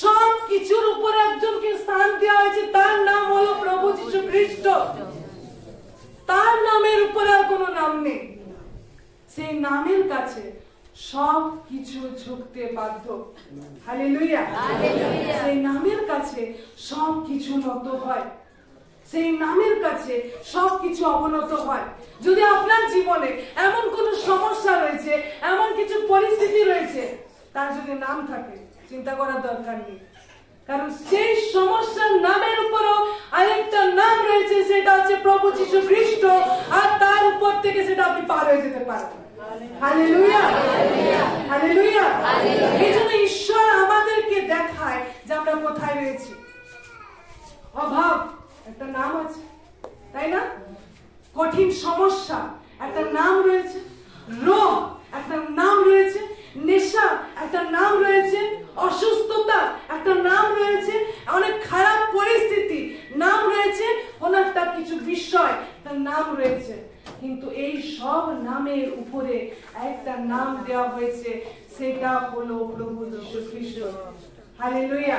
সব কিছুর উপরে একজনকে স্থান দেওয়া হয়েছে, তার নাম হলো প্রভু যীশু খ্রিস্ট। তার নামের উপরে আর কোনো নাম নেই। সেই নামের কাছে সব কিছু ঝুঁকতে বাধ্য। হালেলুয়া। সেই নামের কাছে সব কিছু নত হয়, সেই নামের কাছে সব কিছু অবনত হয়। যদি আপনার জীবনে এমন কোন সমস্যা রয়েছে, এমন কিছু পরিস্থিতি রয়েছে, তার যদি নাম থাকে চিন্তা করার দরকার নেই, কারণ সেই সমস্যার নামের উপরও আরেকটা নাম রয়েছে, সেটা হচ্ছে প্রভু যীশু খ্রিস্ট, আর তার উপর থেকে সেটা আপনি পার হয়ে যেতে পারেন। Hallelujah, hallelujah. এই জন্য ঈশ্বর আমাদেরকে দেখায় যে আমরা কোথায় রয়েছি। অভাব একটা নাম আছে, তাই না? কঠিন সমস্যা একটা নাম রয়েছে, রোগ একটা নাম রয়েছে, নেশা একটা নাম রয়েছে, অসুস্থতা একটা নাম রয়েছে, অনেক খারাপ পরিস্থিতি নাম রয়েছে, কোন একটা কিছু বিষয় তার নাম রয়েছে। কিন্তু এই সব নামের উপরে একটা নাম দেওয়া হয়েছে, সেটা হলো প্রভু যীশু খ্রিস্ট। হালেলুয়া।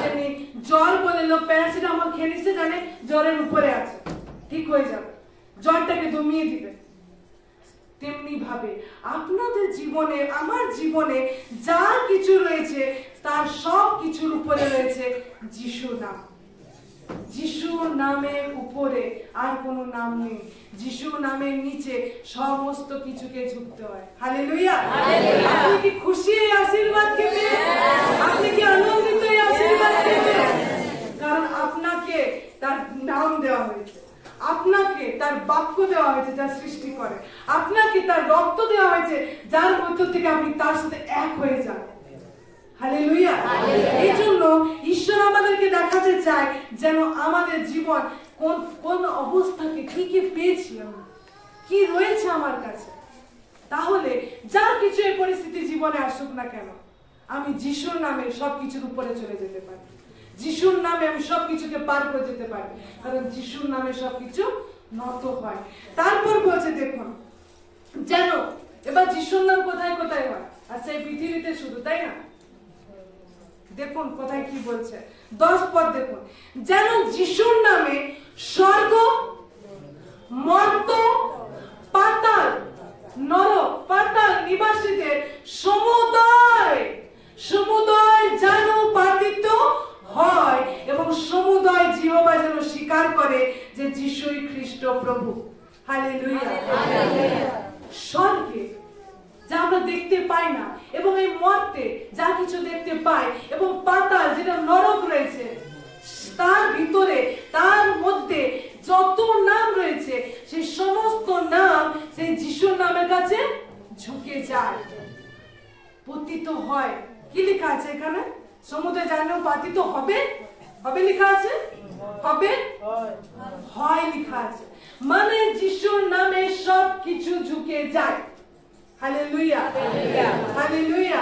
যেমনি জ্বর বলে লোক প্যারাসিটামল খেয়ে নিচ্ছে, জানে জ্বরের উপরে আছে, ঠিক হয়ে যাবে, জ্বরটাকে দমিয়ে দিবে। তেমনি ভাবে আপনাদের জীবনে, আমার জীবনে যা কিছু রয়েছে তার সব কিছুর উপরে রয়েছে যিশু নাম। যিশু নামের উপরে আর কোনো নাম নেই। যিশু নামের নিচে সমস্ত কিছুকে ঝুঁকতে হয়। হালেলুয়া। আপনি কি খুশি এই আশীর্বাদকে পেয়ে? আপনি কি আনন্দিত এই আশীর্বাদকে পেয়ে? কারণ আপনাকে তার নাম দেওয়া হয়েছে, আপনাকে তার বাক্য দেওয়া হয়েছে যা সৃষ্টি করে, আপনাকে তার রক্ত দেওয়া হয়েছে যার মধ্য থেকে আপনি তার সাথে এক হয়ে যান। হালেলুয়া। এই জন্য ঈশ্বর আমাদেরকে দেখাতে চায় যেন আমাদের জীবন কোন কোন অবস্থাকে কি কি পেয়েছি, কি রয়েছে আমার কাছে, তাহলে যা কিছু এই পরিস্থিতি জীবনে আসুক না কেন, আমি যিশুর নামে সবকিছুর উপরে চলে যেতে পারি। যিশুর নামে আমি সবকিছুকে পার করে যেতে পারি, কারণ যিশুর নামে সবকিছু নত হয়। তারপর বলছে দেখুন, যেন এবার যিশুর নাম কোথায় কোথায় হয়? আচ্ছা, এই পৃথিবীতে শুধু, তাই না? দেখুন কোথায় কি বলছে, 10 পদ দেখুন, যেন যিশুর নামে স্বর্গ, মর্ত, পাতাল, নরক, পাতাল নিবাসীদের সমুদয় যেন পাতিত হয়, এবং সমুদয় জিহ্বা যেন স্বীকার করে যে যিশুই খ্রিস্ট প্রভু। হালেলুয়া। স্বর্গে যা আমরা দেখতে পাই না, এবং এই মর্তে যা কিছু দেখতে পাই, এবং পাতাল যেটা নরক রয়েছে, তার ভিতরে তার মধ্যে যত নাম রয়েছে সেই সমস্ত নাম সেই যিশুর নামের কাছে ঝুঁকে যায়, পতিত হয়। কি লেখা আছে এখানে? সমুদ্রে জানেও পাতিত হবে, হবে লেখা আছে, হবে হয় লেখা আছে, মানে যিশুর নামে সব কিছু ঝুঁকে যায়। Hallelujah, hallelujah.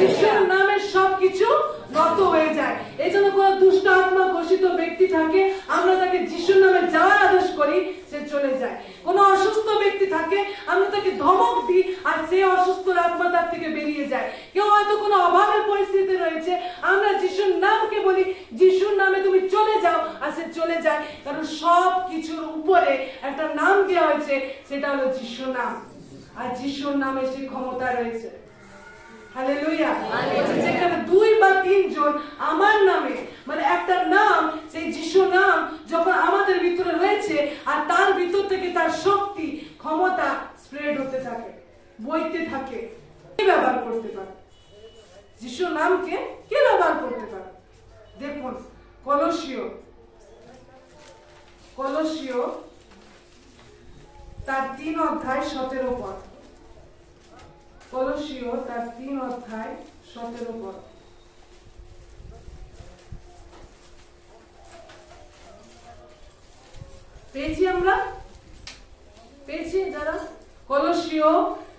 যিশুর নামে সবকিছু নত হয়ে যায়। এই জন্য কোন দুষ্ট আত্মা ঘোষিত ব্যক্তি থাকে, আমরা তাকে যিশুর নামে যাওয়ার আদেশ করি, সে চলে যায়। কোন অসুস্থ ব্যক্তি থাকে, আমরা তাকে ধমক দিই, আর সে অসুস্থ আত্মা তার থেকে বেরিয়ে যায়। কেউ হয়তো কোনো অভাবের পরিস্থিতি রয়েছে, আমরা যিশুর নামকে বলি, যিশুর নামে তুমি চলে যাও, আর সে চলে যায়, কারণ সব কিছুর উপরে একটা নাম দেওয়া হয়েছে, সেটা হলো যিশুর নাম। আর যিশুর নামে সেই ক্ষমতা রয়েছে। হালেলুয়া। যেখানে 2 বা 3 জন আমার নামে, মানে একটা নাম, সেই যিশু নাম যখন আমাদের ভিতরে রয়েছে, আর তার ভিতর থেকে তার শক্তি, ক্ষমতা স্প্রেড হতে থাকে, বইতে থাকে। কে ব্যবহার করতে পারে যিশুর নামকে? কে ব্যবহার করতে পারে? দেখুন কলসীয় তার 3 অধ্যায় 17 পদ। কলসীয় তার 3 অধ্যায় 17 পদ। পেয়েছি আমরা? পেয়েছি যারা? কলসীয়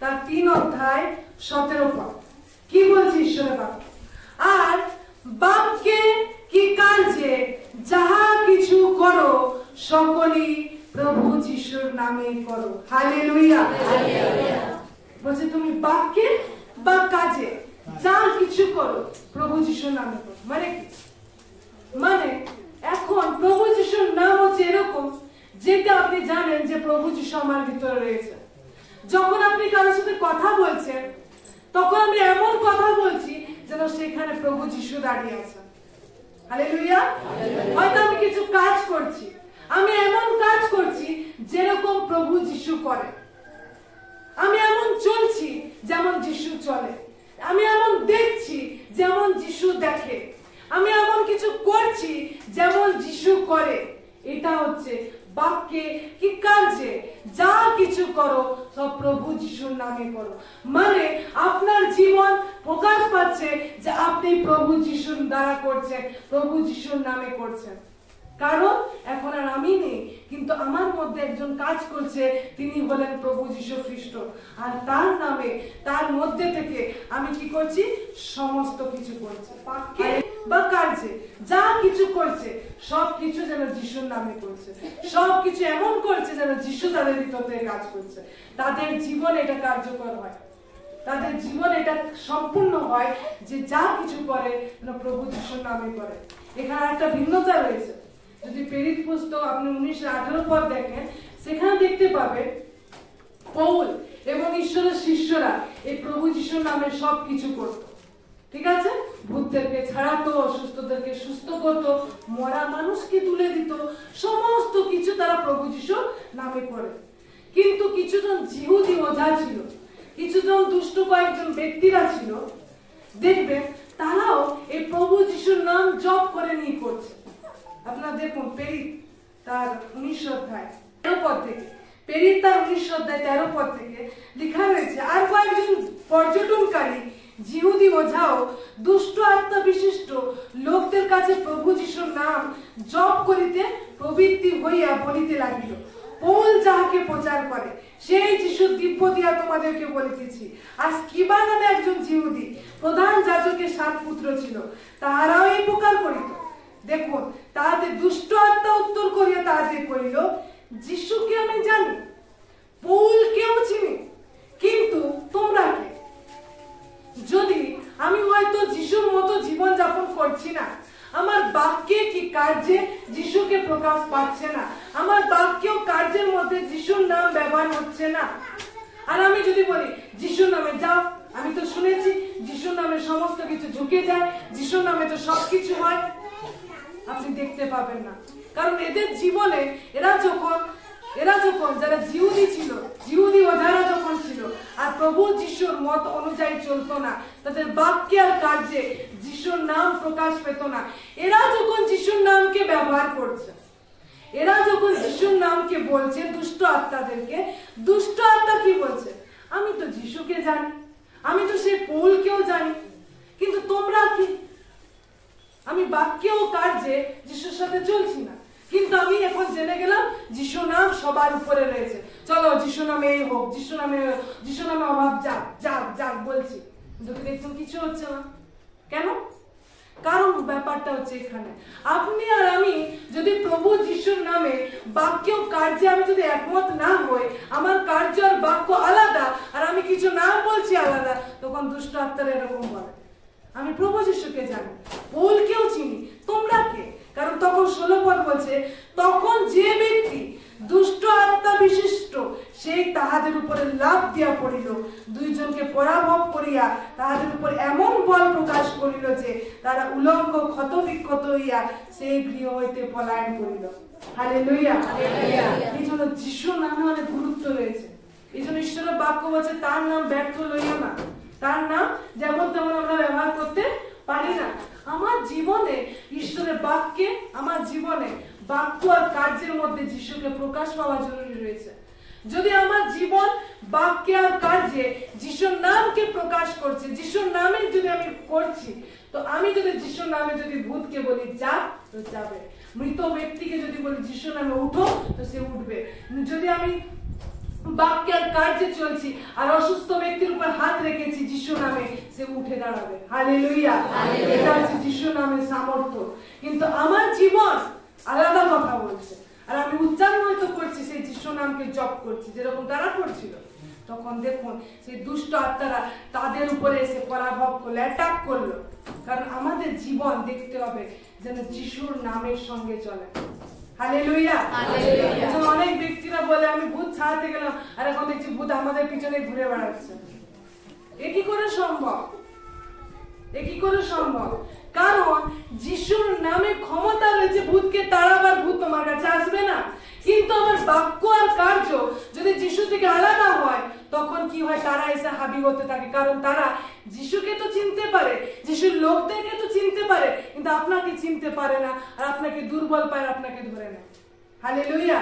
তার 3 অধ্যায় 17 পদ। কি বলছে ঈশ্বরের বাক্য? আর বাপকে কি কার্যে যাহা কিছু করো, সকলই প্রভু যিশুর নামে করো। হালেলুয়া। বলছে তুমি বাক্যে বা কাজে যা কিছু করো, প্রভু যিশুর নামে করো। মানে কি? মানে এখন প্রভু যিশুর নাম হচ্ছে এরকম, যেটা আপনি জানেন যে প্রভু যিশু আমার ভিতরে রয়েছে। যখন আপনি কারোর সাথে কথা বলছেন, তখন আমি এমন কথা বলছি যেন সেখানে প্রভু যিশু দাঁড়িয়ে আছে। হালেলুয়া। হয়তো আমি কিছু কাজ করছি, আমি এমন কাজ করছি যেরকম প্রভু যিশু করে। আমি এমন চলছি যেমন যিশু চলে। আমি এমন দেখছি যেমন যিশু দেখে, আমি এমন কিছু করছি যেমন যিশু করে। এটা হচ্ছে বাক্যে কি কার্যে যা কিছু করো সব প্রভু যিশুর নামে করো। মানে আপনার জীবন প্রকাশ পাচ্ছে যে আপনি প্রভু যিশুর দ্বারা করছেন, প্রভু যিশুর নামে করছেন। কারণ এখন আর আমি নেই, কিন্তু আমার মধ্যে একজন কাজ করছে, তিনি হলেন প্রভু যীশু খ্রিস্ট। আর তার নামে, তার মধ্যে থেকে আমি কি করছি? সমস্ত কিছু করছি। বাক্যে বা কার্যে যা কিছু করছে সব কিছু যেন যিশুর নামে করছে, সব কিছু এমন করছে যেন যিশু তাদের ভিতর থেকে কাজ করছে। তাদের জীবন এটা কার্যকর হয়, তাদের জীবন এটা সম্পূর্ণ হয় যে যা কিছু করে যেন প্রভু যিশুর নামে করে। এখানে একটা ভিন্নতা রয়েছে। যদি প্রেরিত পুস্তক আপনি 19-18 পদ দেখেন, সেখানে দেখতে পাবে পৌল এবং ঈশ্বরের শিষ্যরা এই প্রভু যিশুর নামে সব কিছু করত। ঠিক আছে, ভূতদেরকে ছাড়াতো, অসুস্থদেরকে সুস্থ করত, মরা মানুষকে তুলে দিত, সমস্ত কিছু তারা প্রভু যিশুর নামে করে। কিন্তু কিছুজন জিহুদি ওঝা ছিল, কিছুজন দুষ্ট কয়েকজন ব্যক্তিরা ছিল, দেখবেন তারাও এই প্রভু যিশুর নাম জপ করে নিয়ে করছে। আপনারা দেখুন প্রেরিত তার 19 অধ্যায় 13 পদ থেকে, প্রেরিত তার 19 অধ্যায় 13 পদ থেকে লেখা রয়েছে, আর কয়েকজন পর্যটনকারী জিহুদি ওঝাও দুষ্ট আত্মা বিশিষ্ট লোকদের কাছে প্রভু যিশুর নাম জপ করিতে প্রবৃত্তি হইয়া বলিতে লাগিল, পৌল যাহাকে প্রচার করে সেই যিশুর দিব্য দিয়া তোমাদেরকে বলিতেছি। আর স্কিবা নামে একজন জিহুদি প্রধান যাজকের 7 পুত্র ছিল, তাহারাও এই প্রকার করিত। দেখুন, তাহাদের দুষ্ট আত্মা উত্তর করিয়া তাহাদের কহিল, যিশুকে আমি জানি, পৌলকেও চিনি, কিন্তু তোমরা কে? যদি আমি হয়তো যিশুর মতো জীবন যাপন করছি না, আমার বাক্যে কি কার্যে যিশুকে প্রকাশ পাচ্ছে না, আমার বাক্য কার্যের মধ্যে যিশুর নাম ব্যবহার হচ্ছে না, আর আমি যদি বলি যিশুর নামে যাও, আমি তো শুনেছি যিশুর নামে সমস্ত কিছু ঝুঁকে যায়, যিশুর নামে তো সবকিছু হয়, আপনি দেখতে পাবেন না। কারণ এদের জীবনে এরা যখন যারা জিহুদি ছিল, জিহুদি ওঝারা যখন ছিল আর প্রভু যিশুর মত অনুযায়ী চলতো না, তাদের বাক্যে আর কার্যে যিশুর নাম প্রকাশ পেত না। এরা যখন যিশুর নামকে ব্যবহার করছে, এরা যখন যিশুর নামকে বলছে দুষ্ট আত্মাদেরকে, দুষ্ট আত্মা কি বলছে? আমি তো যিশুকে জানি, আমি তো সেই পৌলকেও জানি, কিন্তু তোমরা কি? আমি বাক্যে ও কার্যে যিশুর সাথে চলছি না, কিন্তু আমি এখন জেনে গেলাম যিশু নাম সবার উপরে রয়েছে, চলো যিশু নামে এই হোক, যিশু নামে অভাব যাক যাক যাক বলছি, কিন্তু দেখছেন কিছু হচ্ছে না। কেন? কারণ ব্যাপারটা হচ্ছে এখানে আপনি আর আমি যদি প্রভু যিশুর নামে বাক্য কার্যে আমি যদি একমত না হই, আমার কার্য আর বাক্য আলাদা, আর আমি কিছু নাম বলছি আলাদা, তখন দুষ্ট আত্মারা এরকম বলে, আমি প্রভু যিশুকে জানি, পৌলকেও চিনি, তোমরা কে? কারণ তখন 16 পদ বলছে, তখন যে ব্যক্তি দুষ্ট আত্মা বিশিষ্ট সেই তাহাদের উপরে লাভ দিয়া পড়িল, দুইজনকে পরাভব করিয়া তাহাদের উপর এমন বল প্রকাশ করিল যে তারা উলঙ্গ ক্ষত বিক্ষত হইয়া সেই গৃহ হইতে পলায়ন করিল। হালেলুয়া। এই জন্য যিশুর নামে অনেক গুরুত্ব রয়েছে। এই জন্য ঈশ্বরের বাক্য বলছে তার নাম ব্যর্থ লইও না, তার নাম যেমন তেমন আমরা ব্যবহার করতে পারি না। আমার জীবনে ঈশ্বরের বাক্যে, আমার জীবনে বাক্য আর কার্যের মধ্যে যিশুকে প্রকাশ পাওয়া জরুরি রয়েছে। যদি আমার জীবন বাক্যে আর কার্যে যিশুর নামকে প্রকাশ করছে, যিশুর নামে যদি আমি করছি, তো আমি যদি যিশুর নামে যদি ভূতকে বলি যা, তো যাবে। মৃত ব্যক্তিকে যদি বলি যিশুর নামে উঠো, তো সে উঠবে। যদি আমি বাক্যে আর কার্যে চলছি আর অসুস্থ ব্যক্তির উপর হাত রেখেছি যিশু নামে, সে উঠে দাঁড়াবে। হালেলুয়া। এটা হচ্ছে যিশুর নামের সামর্থ্য। কিন্তু আমার জীবন আলাদা কথা বলছে, আর আমি উচ্চারণ হয়তো করছি, সেই যিশু নামকে জপ করছি যেরকম তারা করছিল। তখন দেখুন সেই দুষ্ট আত্মারা তাদের উপরে এসে পরাভব করলো, অ্যাটাক করলো। কারণ আমাদের জীবন দেখতে হবে যেন যিশুর নামের সঙ্গে চলে। হালেলুয়া। এখন অনেক ব্যক্তিরা বলে আমি ভূত ছাড়াতে গেলাম, আর এখন দেখছি ভূত আমাদের পিছনে ঘুরে বেড়াচ্ছে। এ কি করে সম্ভব? এ কি করে সম্ভব? কারণ যিশুর নামে ক্ষমতা রয়েছে ভূতকে তাড়াবার, ভূত তোমার কাছে আসবে না। কিন্তু আমার বাক্য আর কার্য যদি যিশু থেকে আলাদা হয়, তখন কি হয়, তারা এসে হাবি হতে থাকে, কারণ তারা যিশুকে তো চিনতে পারে, যিশুর লোকদেরকে তো চিনতে পারে, কিন্তু আপনাকে চিনতে পারে না, আর আপনাকে দুর্বল পায়, আপনাকে ধরে নেয়। হালেলুয়া।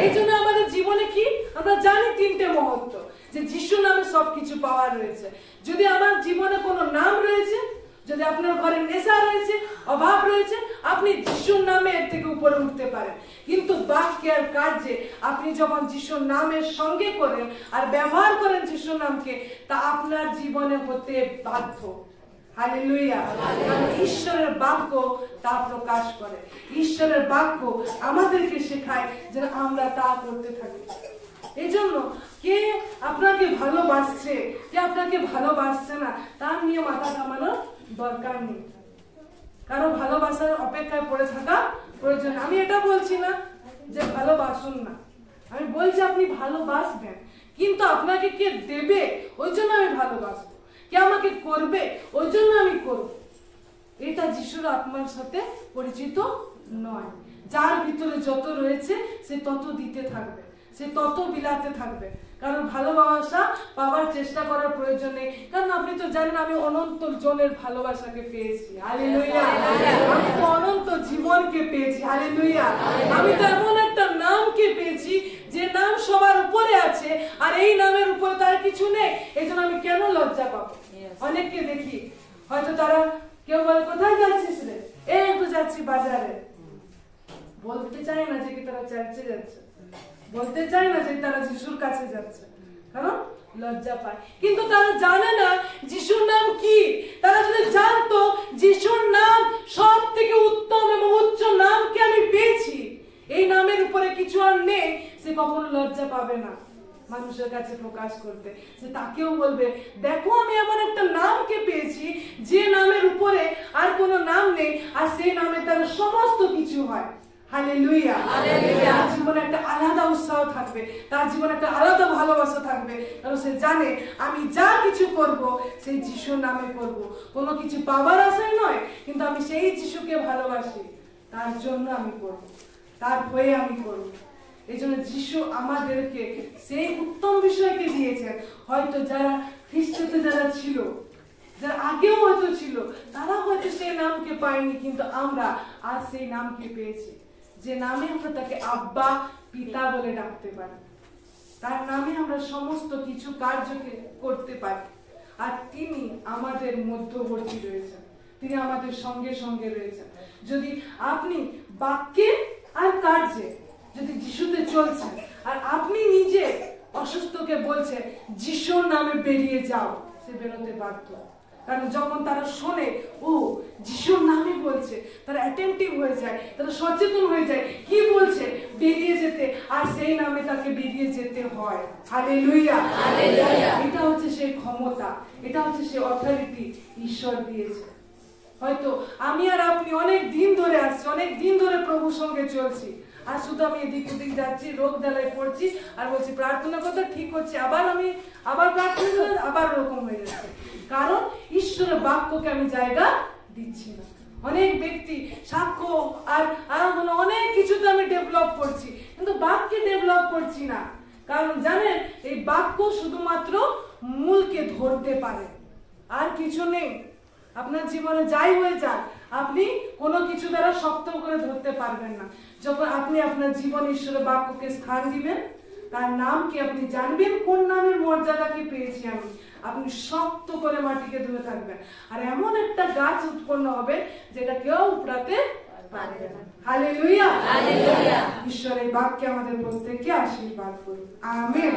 এই জন্য আমাদের জীবনে কি আমরা জানি তিনটে মহত্ব, যে যিশু নামে সবকিছু পাওয়ার রয়েছে। যদি আমার জীবনে কোনো নাম রয়েছে, যদি আপনার ঘরে নেশা রয়েছে, অভাব রয়েছে, আপনি যিশুর নামে এর থেকে উপরে উঠতে পারেন। কিন্তু বাক্যে আর কার্যে আপনি যখন যিশুর নামের সঙ্গে করেন আর ব্যবহার করেন যিশুর নামকে, তা আপনার জীবনে হতে বাধ্য। হালেলুয়া। ঈশ্বরের বাক্য তা প্রকাশ করে, ঈশ্বরের বাক্য আমাদেরকে শেখায় যেন আমরা তা করতে থাকি। এই জন্য কে আপনাকে ভালোবাসছে, কে আপনাকে ভালোবাসছে না, তার নিয়ে মাথা ঘামানোর দরকার নেই। কারো ভালোবাসার অপেক্ষায় পড়ে থাকা প্রয়োজন। আমি এটা বলছি না যে ভালোবাসুন না, আমি বলছি আপনি ভালোবাসবেন, কিন্তু আপনাকে কে দেবে ওই জন্য আমি ভালোবাসবো, কে আমাকে করবে ওই জন্য আমি করব, এটা যিশুর আত্মার সাথে পরিচিত নয়। যার ভিতরে যত রয়েছে সে তত দিতে থাকবে, সে তত বিলাতে থাকবে। কারণ ভালোবাসা পাওয়ার চেষ্টা করার প্রয়োজন নেই, কারণ আপনি তো জানেন আমি অনন্ত জনের ভালোবাসাকে পেয়েছি। হালেলুয়া। আমি তো অনন্ত জীবনকে পেয়েছি। হালেলুয়া। আমি তো এমন একটা নামকে পেয়েছি যে নাম সবার উপরে আছে, আর এই নামের উপরে তার কিছু নেই। এই জন্য আমি কেন লজ্জা পাবো? অনেককে দেখি হয়তো তারা কেউ বলে কোথায় যাচ্ছিস রে, এই তো যাচ্ছি বাজারে। বলতে চায় না যে কি তারা চার্চে যাচ্ছে, বলতে চায় না যে তারা যিশুর কাছে যাচ্ছে, কারণ লজ্জা পায়। কিন্তু তারা জানে না যিশুর নাম কি। তারা যদি জানতো যিশুর নাম সব থেকে উত্তম এবং উচ্চ নামকে আমি পেয়েছি, এই নামের উপরে কিছু আর নেই, সে কখনো লজ্জা পাবে না মানুষের কাছে প্রকাশ করতে। সে তাকেও বলবে দেখো আমি এমন একটা নামকে পেয়েছি যে নামের উপরে আর কোনো নাম নেই, আর সেই নামে তার সমস্ত কিছু হয়। হালেলুয়া। তার জীবনে একটা আলাদা উৎসাহ থাকবে, তার জীবনে একটা আলাদা ভালোবাসা থাকবে, কারণ সে জানে আমি যা কিছু করব সেই যিশুর নামে করব, কোনো কিছু পাবার আশায় নয়, কিন্তু আমি সেই যিশুকে ভালোবাসি, তার জন্য আমি করব, তার হয়ে আমি করব। এই জন্য যিশু আমাদেরকে সেই উত্তম বিষয়কে দিয়েছেন। হয়তো যারা খ্রিস্টতে যারা ছিল, যারা আগেও হয়তো ছিল, তারা হয়তো সেই নামকে পায়নি, কিন্তু আমরা আজ সেই নামকে পেয়েছি, যে নামে আমরা তাকে আব্বা পিতা বলে ডাকতে পারি, তার নামে আমরা সমস্ত কিছু কার্যকে করতে পারি। আর তিনি আমাদের মধ্যবর্তী রয়েছেন, তিনি আমাদের সঙ্গে সঙ্গে রয়েছেন। যদি আপনি বাক্যে আর কার্যে যদি যিশুতে চলছেন, আর আপনি নিজে অসুস্থকে বলছেন যিশুর নামে বেরিয়ে যাও, সে বেরোতে বাধ্য। কারণ যখন তারা শোনে ও যিশুর নামে বলছে, তারা অ্যাটেন্টিভ হয়ে যায়, তারা সচেতন হয়ে যায় কি বলছে, বেরিয়ে যেতে, আর সেই নামে তাকে বেরিয়ে যেতে হয়। হালেলুয়া। এটা হচ্ছে সেই ক্ষমতা, এটা হচ্ছে সেই অথরিটি ঈশ্বর দিয়েছে। হয়তো আমি আর আপনি অনেক দিন ধরে আসছি, অনেক দিন ধরে প্রভুর সঙ্গে চলছি, আর শুধু আমি এদিক ওদিক যাচ্ছি, রোগ জ্বালায় পড়ছি, আর বলছি প্রার্থনা কথা ঠিক হচ্ছে, আবার প্রার্থনা করে আবার ওরকম হয়ে যাচ্ছে, কারণ ঈশ্বরের বাক্যকে আমি জায়গা দিচ্ছি না। অনেক ব্যক্তি সাক্ষ্য আর অনেক কিছুতে আমি ডেভেলপ করছি, কিন্তু বাক্যে ডেভেলপ করছি না। কারণ জানেন এই বাক্য শুধুমাত্র মূলকে ধরতে পারে, আর কিছু নেই। আপনার জীবনে যাই হয়ে যাক, আপনি কোনো কিছু দ্বারা শক্ত করে ধরতে পারবেন না। যখন আপনি আপনার জীবনে ঈশ্বরের বাক্যকে স্থান দিবেন, তার নামকে আপনি জানবেন, কোন নামের মর্যাদাকে পেয়েছি আমি, আপনি শক্ত করে মাটিকে ধরে থাকবেন, আর এমন একটা গাছ উৎপন্ন হবে যেটা কেউ উপড়াতে পারবে না। হালেলুয়া। ঈশ্বরের বাক্যে আমাদের প্রত্যেককে আশীর্বাদ করুন। আমেন।